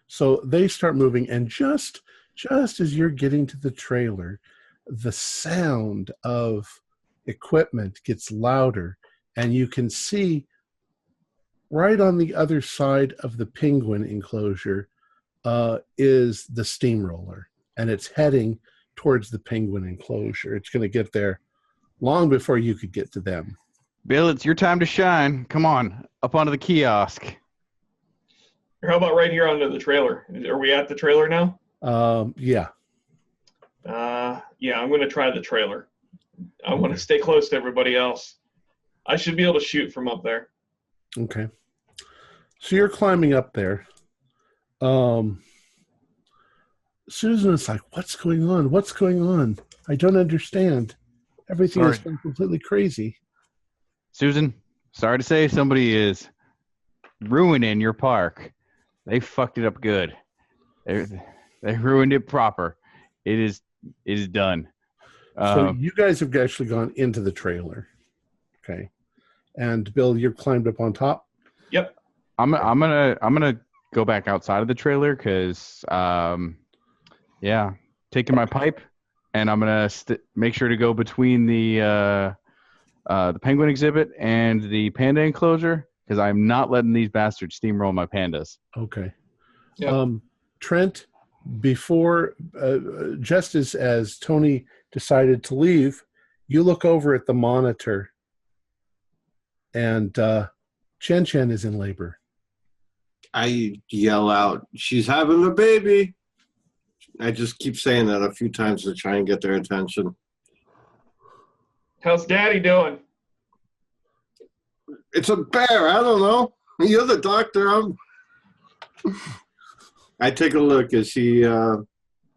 So they start moving, and just just as you're getting to the trailer, the sound of equipment gets louder, and you can see right on the other side of the penguin enclosure is the steamroller, and it's heading towards the penguin enclosure. It's going to get there long before you could get to them. Bill, it's your time to shine. Come on, up onto the kiosk. Or how about right here onto the trailer? Are we at the trailer now? Yeah. Yeah, I'm going to try the trailer. I want to stay close to everybody else. I should be able to shoot from up there. Okay. So you're climbing up there. Susan is like, what's going on? What's going on? I don't understand. Everything has gone completely crazy. Susan, sorry to say, somebody is ruining your park. They fucked it up good. They ruined it proper. It is done. So you guys have actually gone into the trailer. Okay. And Bill, you're climbed up on top? Yep. I'm gonna go back outside of the trailer because taking my pipe, and I'm gonna make sure to go between the penguin exhibit and the panda enclosure because I'm not letting these bastards steamroll my pandas. Okay. Yep. Trent, before just as Tony decided to leave, you look over at the monitor, and Chen Chen is in labor. I yell out, "She's having a baby." I just keep saying that a few times to try and get their attention. How's Daddy doing? It's a bear. I don't know. You're the doctor. I take a look. Is he?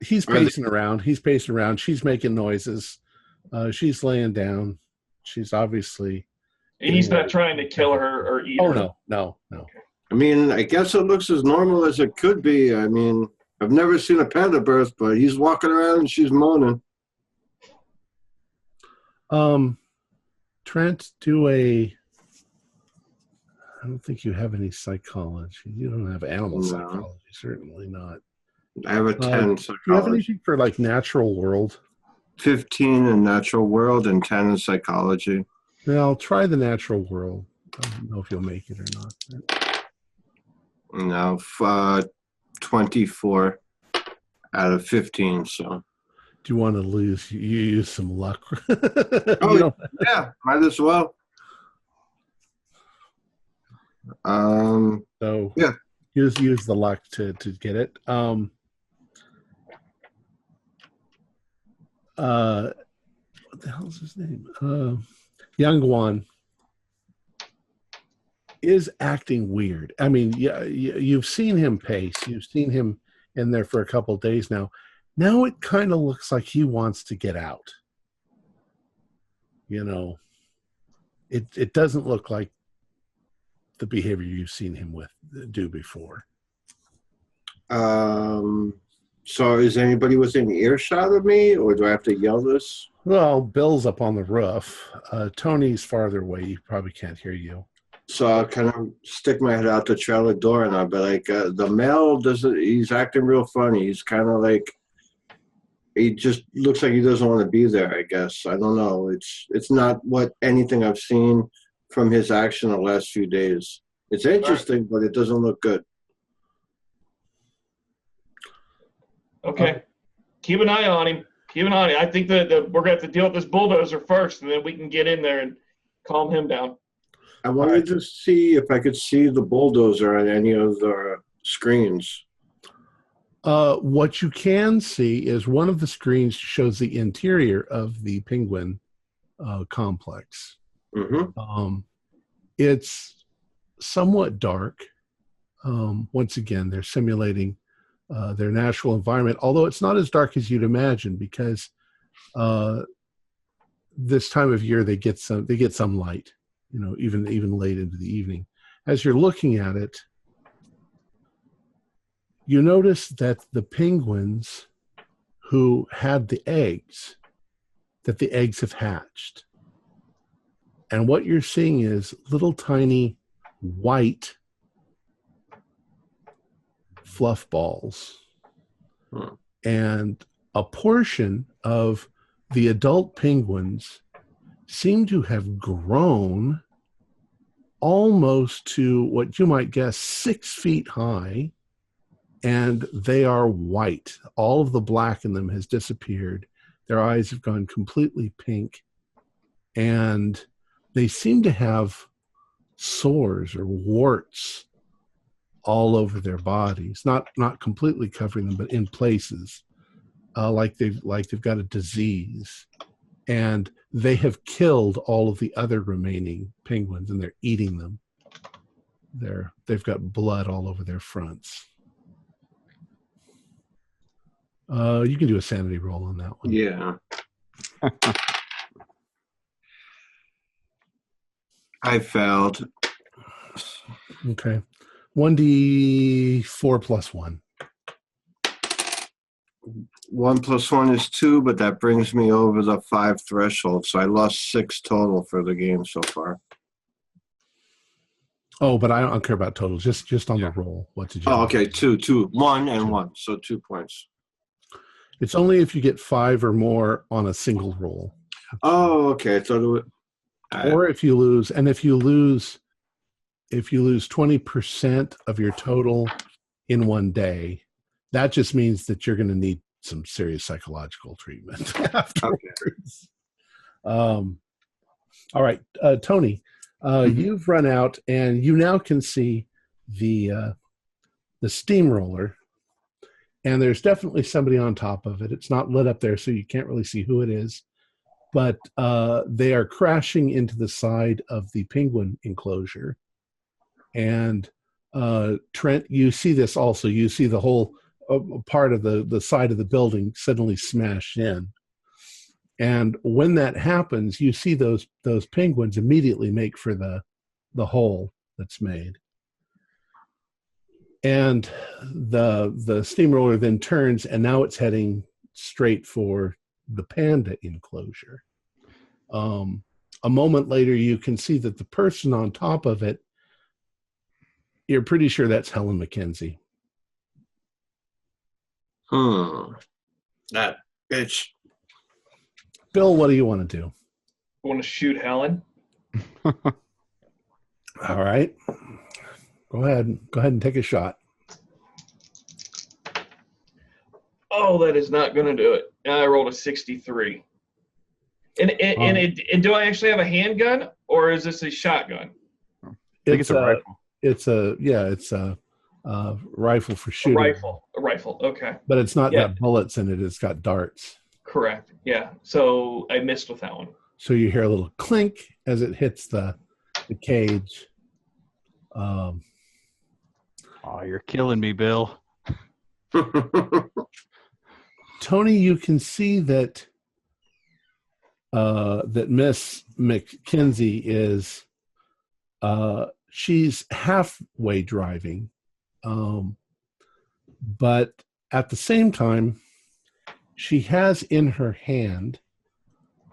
He's pacing around. He's pacing around. She's making noises. She's laying down. She's obviously. He's not trying to kill her or eat her. Oh, no. I mean, I guess it looks as normal as it could be. I mean, I've never seen a panda birth, but he's walking around and she's moaning. Trent, do a. I don't think you have any psychology. You don't have animal psychology. Certainly not. I have a 10 psychology. Do you have anything for like natural world? 15 in natural world and 10 in psychology. Well, try the natural world. I don't know if you'll make it or not. No, 24 out of 15. So. Do you want to lose? You use some luck. Yeah, might as well. So yeah, use the luck to get it. What the hell is his name? Young Guan is acting weird. I mean, you've seen him pace. You've seen him in there for a couple of days now. Now it kind of looks like he wants to get out. You know, it doesn't look like the behavior you've seen him do before. So is anybody within earshot of me, or do I have to yell this? Well, Bill's up on the roof. Tony's farther away. He probably can't hear you. So I'll kind of stick my head out the trailer door, and I'll be like, the male he's acting real funny. He's kind of like, he just looks like he doesn't want to be there, I guess. I don't know. It's not what anything I've seen from his action the last few days. It's interesting, but it doesn't look good. Okay. Keep an eye on him. I think that we're going to have to deal with this bulldozer first, and then we can get in there and calm him down. I wanted to see if I could see the bulldozer on any of the screens. What you can see is one of the screens shows the interior of the penguin complex. Mm-hmm. It's somewhat dark. Once again, they're simulating their natural environment, although it's not as dark as you'd imagine, because this time of year they get some light, you know, even late into the evening. As you're looking at it, you notice that the penguins who had the eggs have hatched. And what you're seeing is little tiny white fluff balls and a portion of the adult penguins seem to have grown almost to what you might guess 6 feet high, and they are white. All of the black in them has disappeared. Their eyes have gone completely pink, and they seem to have sores or warts all over their bodies, not completely covering them, but in places, like they've got a disease. And they have killed all of the other remaining penguins, and they're eating them. They've got blood all over their fronts. You can do a sanity roll on that one. Yeah. I failed. Okay. 1d4 plus 1. 1 + 1 is 2, but that brings me over the 5 threshold. So I lost 6 total for the game so far. Oh, but I don't care about totals. Just on the roll. What did you? Oh, okay. 2, 1 and 1. So 2 points. It's only if you get 5 or more on a single roll. Oh, okay. I thought it would. Or if you lose, and if you lose 20% of your total in one day, that just means that you're going to need some serious psychological treatment afterwards. All right, Tony, you've run out, and you now can see the steamroller, and there's definitely somebody on top of it. It's not lit up there, so you can't really see who it is. But they are crashing into the side of the penguin enclosure. And Trent, you see this also. You see the whole part of the side of the building suddenly smash in. And when that happens, you see those penguins immediately make for the hole that's made. And the steamroller then turns, and now it's heading straight for the panda enclosure. A moment later, you can see that the person on top of it, you're pretty sure that's Helen McKenzie. That bitch. Bill, what do you want to do? I want to shoot Helen. All right. Go ahead and take a shot. Oh, that is not going to do it. I rolled a 63. And do I actually have a handgun, or is this a shotgun? I think it's a rifle. It's a rifle for shooting. A rifle. Okay. But it's not got bullets in it. It's got darts. Correct. Yeah. So I missed with that one. So you hear a little clink as it hits the cage. Oh, you're killing me, Bill. Tony, you can see that Miss McKenzie is she's halfway driving, but at the same time, she has in her hand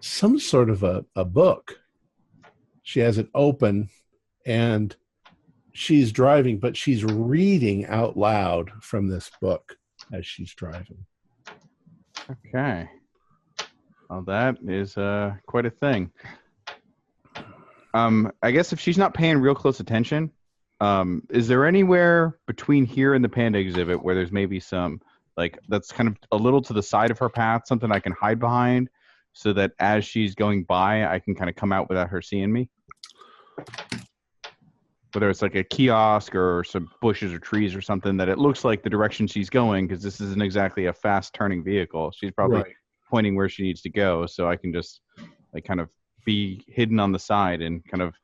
some sort of a book. She has it open, and she's driving, but she's reading out loud from this book as she's driving. Okay. Well, that is quite a thing. I guess if she's not paying real close attention, is there anywhere between here and the panda exhibit where there's maybe some, like, that's kind of a little to the side of her path, something I can hide behind so that as she's going by, I can kind of come out without her seeing me? Whether it's like a kiosk or some bushes or trees or something that it looks like the direction she's going, because this isn't exactly a fast turning vehicle. She's probably pointing where she needs to go, so I can just like kind of be hidden on the side and kind of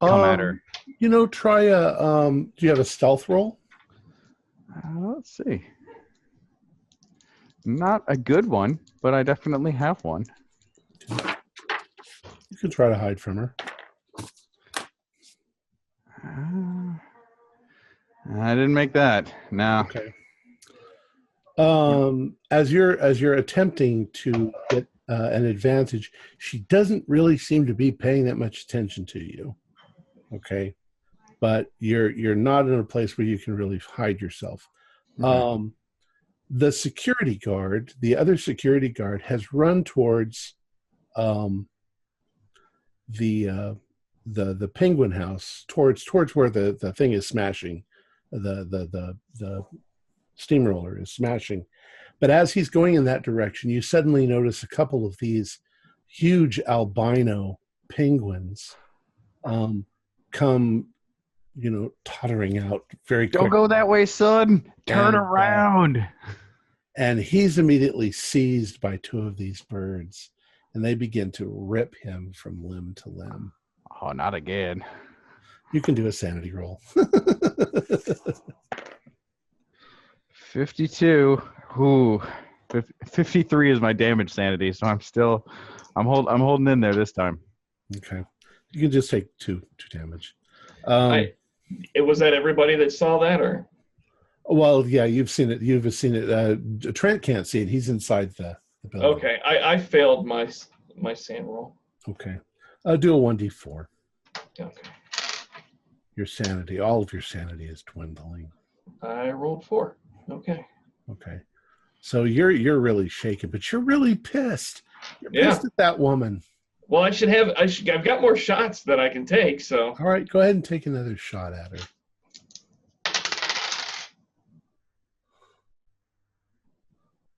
come at her. You know, try a do you have a stealth roll? Let's see. Not a good one, but I definitely have one. You can try to hide from her. I didn't make that. No. Okay. As you're attempting to get an advantage, she doesn't really seem to be paying that much attention to you. Okay, but you're not in a place where you can really hide yourself. Okay. The security guard, the other security guard, has run towards the penguin house, towards where the thing is smashing, the steamroller is smashing. But as he's going in that direction, you suddenly notice a couple of these huge albino penguins come, tottering out very quickly. Don't go that way, son. Turn And, around. And he's immediately seized by two of these birds, and they begin to rip him from limb to limb. Oh, not again. You can do a sanity roll. 52. Ooh, 53 is my damage sanity, so I'm holding in there this time. Okay. You can just take two damage. Was that everybody that saw that, or? Well, yeah, you've seen it. You've seen it. Trent can't see it. He's inside the building. Okay, I failed my sand roll. Okay. Do a 1d4. Okay. Your sanity, all of your sanity is dwindling. I rolled 4. Okay. Okay. So you're really shaken, but you're really pissed. You're Yeah. pissed at that woman. Well, I've got more shots that I can take, so. All right, go ahead and take another shot at her.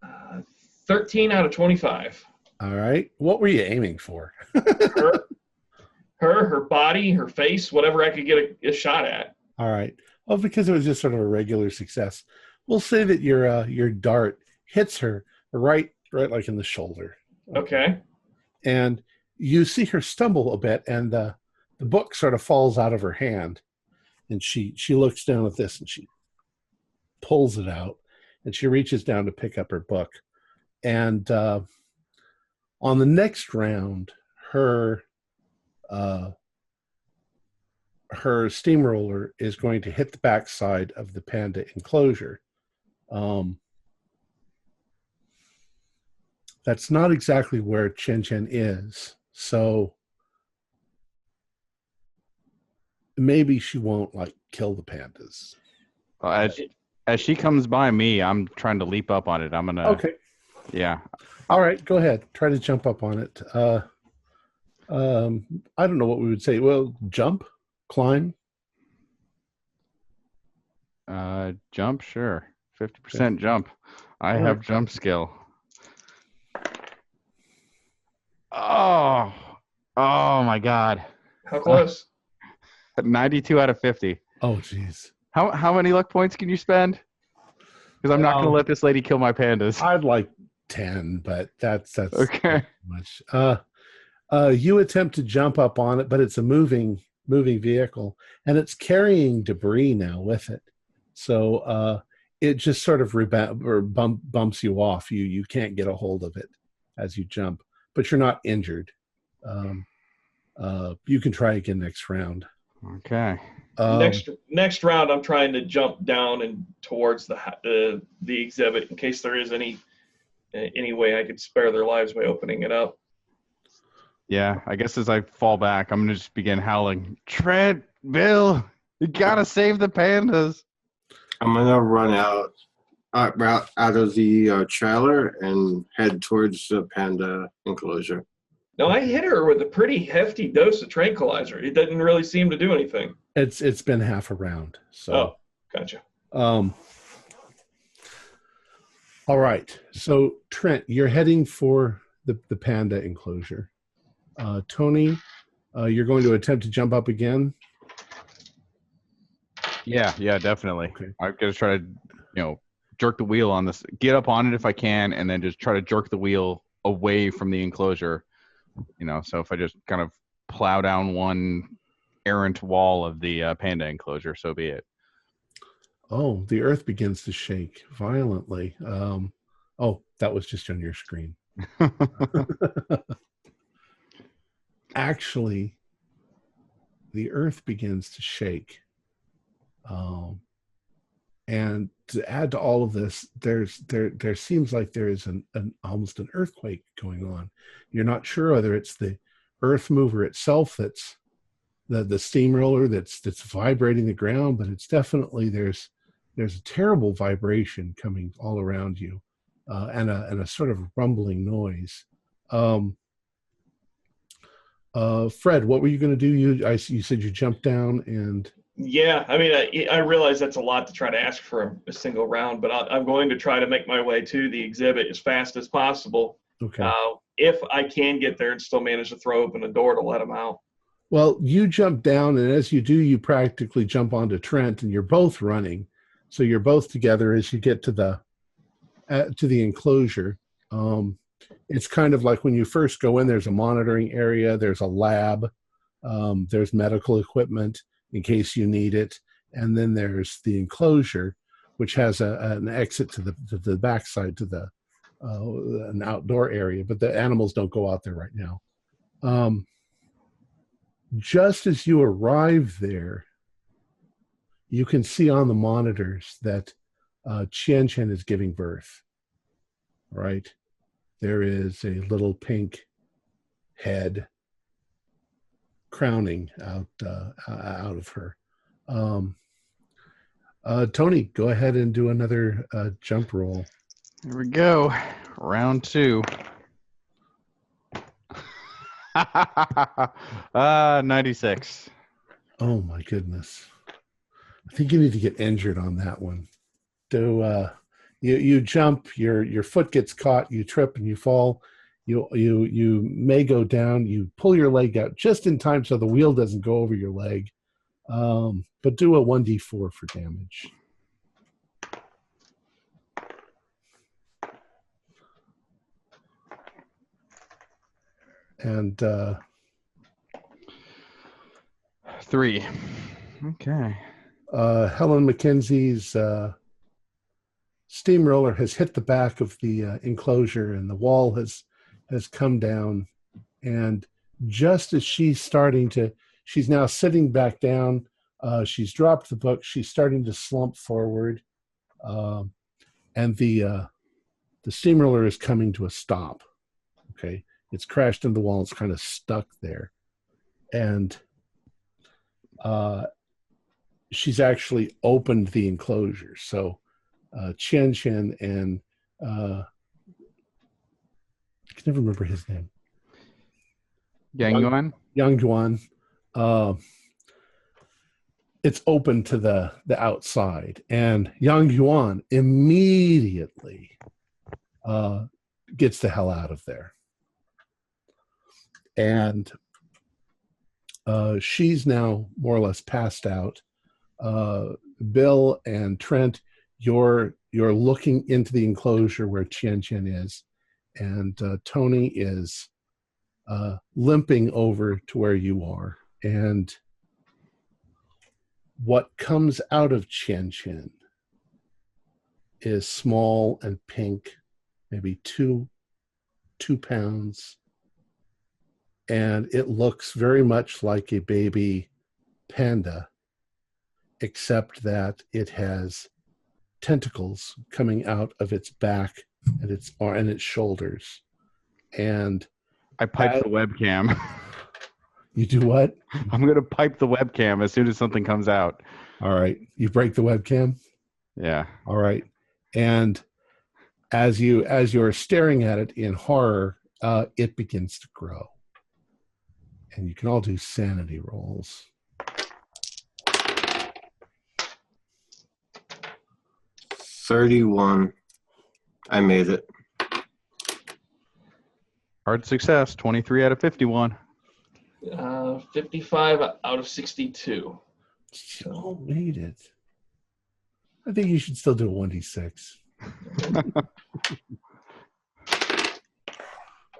Uh, 13 out of 25. All right. What were you aiming for? Her body, her face, whatever I could get a shot at. All right. Well, because it was just sort of a regular success, we'll say that your dart hits her right like in the shoulder. Okay. And you see her stumble a bit, and the book sort of falls out of her hand, and she looks down at this, and she pulls it out, and she reaches down to pick up her book. And on the next round, her steamroller is going to hit the backside of the panda enclosure. That's not exactly where Chen Chen is, so maybe she won't kill the pandas. As she comes by me, I'm trying to leap up on it. I'm gonna. Okay. Yeah. All right, go ahead. Try to jump up on it. I don't know what we would say. Well, jump, climb. Jump, sure. 50% jump. I have jump skill. Oh my God. How close? 92 out of 50. Oh, jeez. How many luck points can you spend? Because I'm not going to let this lady kill my pandas. I'd like 10, but that's Okay. much. You attempt to jump up on it, but it's a moving vehicle, and it's carrying debris now with it. So it just sort of bumps you off. You can't get a hold of it as you jump, but you're not injured. You can try again next round. Okay. Next round, I'm trying to jump down and towards the exhibit in case there is any way I could spare their lives by opening it up. Yeah, I guess as I fall back, I'm gonna just begin howling. Trent, Bill, you gotta save the pandas. I'm gonna run out of the trailer and head towards the panda enclosure. No, I hit her with a pretty hefty dose of tranquilizer. It doesn't really seem to do anything. It's been half a round. So. Oh, gotcha. All right. So Trent, you're heading for the panda enclosure. Tony, you're going to attempt to jump up again. Yeah, definitely. Okay. I've got to try to, jerk the wheel on this, get up on it if I can, and then just try to jerk the wheel away from the enclosure. So if I just kind of plow down one errant wall of the panda enclosure, so be it. Oh, the earth begins to shake violently. That was just on your screen. Actually, the earth begins to shake. And to add to all of this, there seems like there is almost an earthquake going on. You're not sure whether it's the earth mover itself that's the steamroller that's vibrating the ground, but it's definitely there's there's a terrible vibration coming all around you, and a sort of rumbling noise. Fred, what were you going to do? You said you jumped down and. Yeah, I mean, I realize that's a lot to try to ask for a single round, but I'm going to try to make my way to the exhibit as fast as possible. Okay. If I can get there and still manage to throw open a door to let them out. Well, you jump down, and as you do, you practically jump onto Trent, and you're both running. So you're both together as you get to the enclosure. It's kind of like when you first go in, there's a monitoring area, there's a lab, there's medical equipment in case you need it, and then there's the enclosure, which has an exit to the backside to an outdoor area, but the animals don't go out there right now. Just as you arrive there, you can see on the monitors that Qian Qian is giving birth. Right? There is a little pink head crowning out of her. Tony, go ahead and do another jump roll. Here we go. Round 2. 96. Oh my goodness. I think you need to get injured on that one. You jump, your foot gets caught, you trip and you fall. You may go down, you pull your leg out just in time so the wheel doesn't go over your leg. But do a 1d4 for damage. And 3. Okay. Helen McKenzie's steamroller has hit the back of the enclosure, and the wall has come down. And just as she's now sitting back down. She's dropped the book. She's starting to slump forward, and the steamroller is coming to a stop. Okay, it's crashed into the wall. It's kind of stuck there, and she's actually opened the enclosure. So Qian Qian and I can never remember his name. Yang Yuan? Yang Yuan. It's open to the outside, and Yang Yuan immediately gets the hell out of there. And she's now more or less passed out. Bill and Trent, you're looking into the enclosure where Qian Qian is, and Tony is limping over to where you are. And what comes out of Qian Qian is small and pink, maybe two pounds, and it looks very much like a baby panda, except that it has tentacles coming out of its back and its shoulders. And I piped the webcam. You do what? I'm going to pipe the webcam as soon as something comes out. All right. You break the webcam? Yeah. All right. And as you're staring at it in horror, it begins to grow. And you can all do sanity rolls. 31. I made it. Hard success. 23 out of 51. 55 out of 62. You all made it. I think you should still do a 1d6.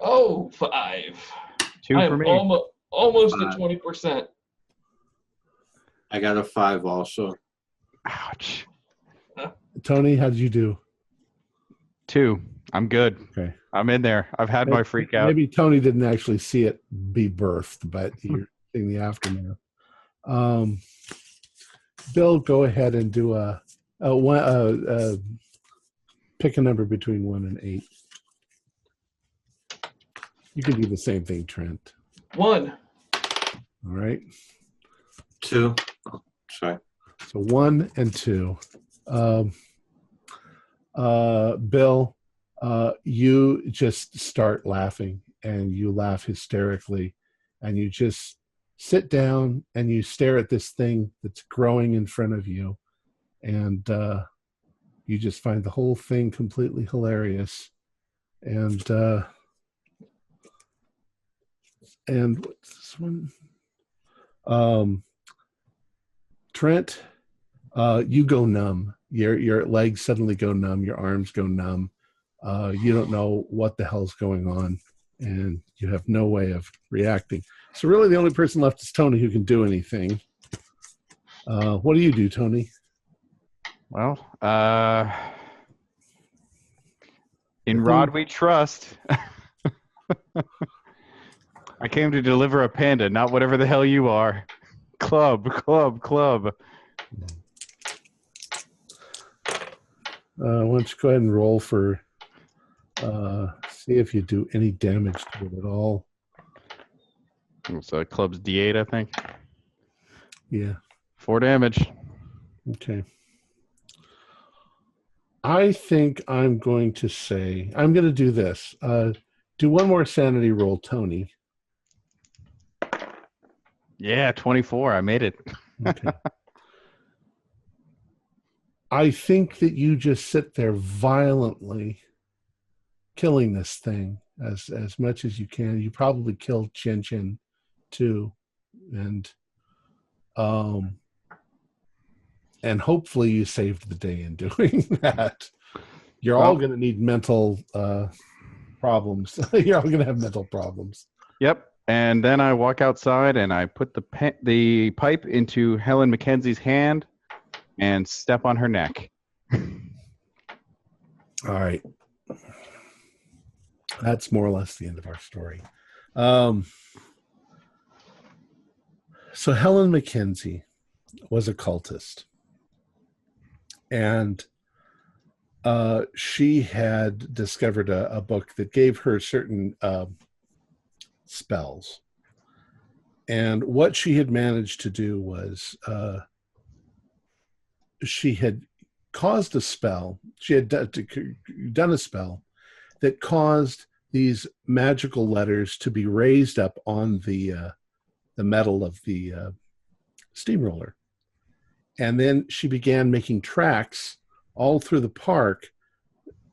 Oh, 5. 2 I for am me. almost at 20%. I got a 5 also. Ouch. Tony, how did you do? 2. I'm good. Okay. I'm in there. I've had my freak out. Maybe Tony didn't actually see it be birthed, but you're seeing the aftermath. Bill, go ahead and do pick a number between 1 and 8. You can do the same thing, Trent. 1. All right. 2. Oh, sorry. So 1 and 2. Bill, you just start laughing, and you laugh hysterically, and you just sit down and you stare at this thing that's growing in front of you, and you just find the whole thing completely hilarious. And what's this one? Trent, you go numb. Your legs suddenly go numb. Your arms go numb. You don't know what the hell's going on, and you have no way of reacting. So really the only person left is Tony, who can do anything. What do you do, Tony? Well, in Rod we trust. I came to deliver a panda, not whatever the hell you are. Club. Why don't you go ahead and roll for, see if you do any damage to it at all. It's club's D8, I think. Yeah. 4 damage. Okay. I think I'm going to say, I'm going to do this. Do one more sanity roll, Tony. Yeah, 24. I made it. Okay. I think that you just sit there violently killing this thing as much as you can. You probably killed Chin Chin too. And hopefully you saved the day in doing that. You're all going to need mental problems. You're all going to have mental problems. Yep. And then I walk outside and I put the pipe into Helen Mackenzie's hand and step on her neck. All right. That's more or less the end of our story. So Helen Mackenzie was a cultist. And she had discovered a book that gave her certain spells. And what she had managed to do was she had caused a spell. She had done a spell that caused these magical letters to be raised up on the metal of the steamroller. And then she began making tracks all through the park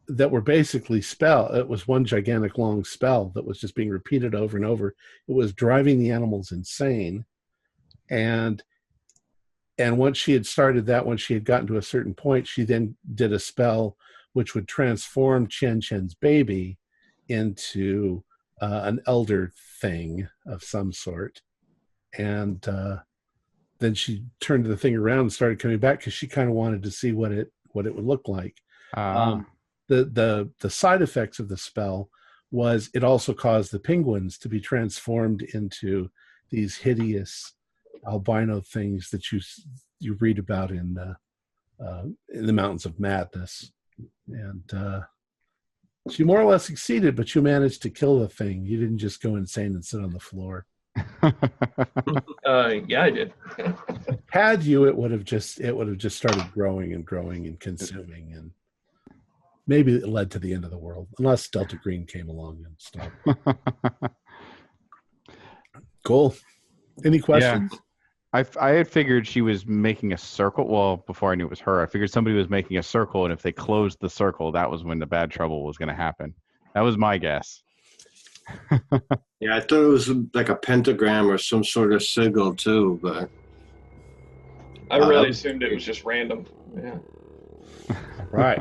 that were basically spell. It was one gigantic long spell that was just being repeated over and over. It was driving the animals insane. And once she had started that, once she had gotten to a certain point, she then did a spell which would transform Chen Chen's baby into an elder thing of some sort. And then she turned the thing around and started coming back because she kind of wanted to see what it would look like. The side effects of the spell was it also caused the penguins to be transformed into these hideous albino things that you read about in the Mountains of Madness. And she more or less succeeded, but you managed to kill the thing. You didn't just go insane and sit on the floor. Yeah, I did. Had you, it would have just started growing and growing and consuming, and maybe it led to the end of the world, unless Delta Green came along and stopped. Cool. Any questions? Yeah. I had figured she was making a circle. Well, before I knew it was her, I figured somebody was making a circle, and if they closed the circle, that was when the bad trouble was going to happen. That was my guess. Yeah, I thought it was like a pentagram or some sort of sigil too, but I really assumed it was just random. Yeah. Right.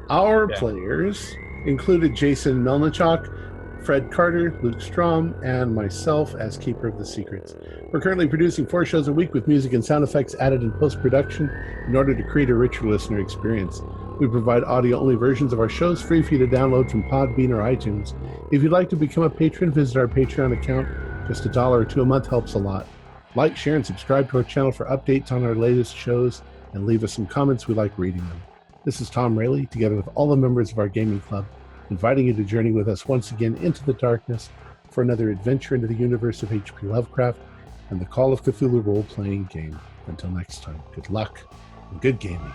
Our players included Jason Melnichuk, Fred Carter, Luke Strom, and myself as Keeper of the Secrets. We're currently producing 4 shows a week with music and sound effects added in post-production in order to create a richer listener experience. We provide audio-only versions of our shows free for you to download from Podbean or iTunes. If you'd like to become a patron, visit our Patreon account. Just $1 or $2 a month helps a lot. Like, share, and subscribe to our channel for updates on our latest shows, and leave us some comments. We like reading them. This is Tom Rayleigh, together with all the members of our gaming club, inviting you to journey with us once again into the darkness for another adventure into the universe of H.P. Lovecraft and the Call of Cthulhu role-playing game. Until next time, good luck and good gaming.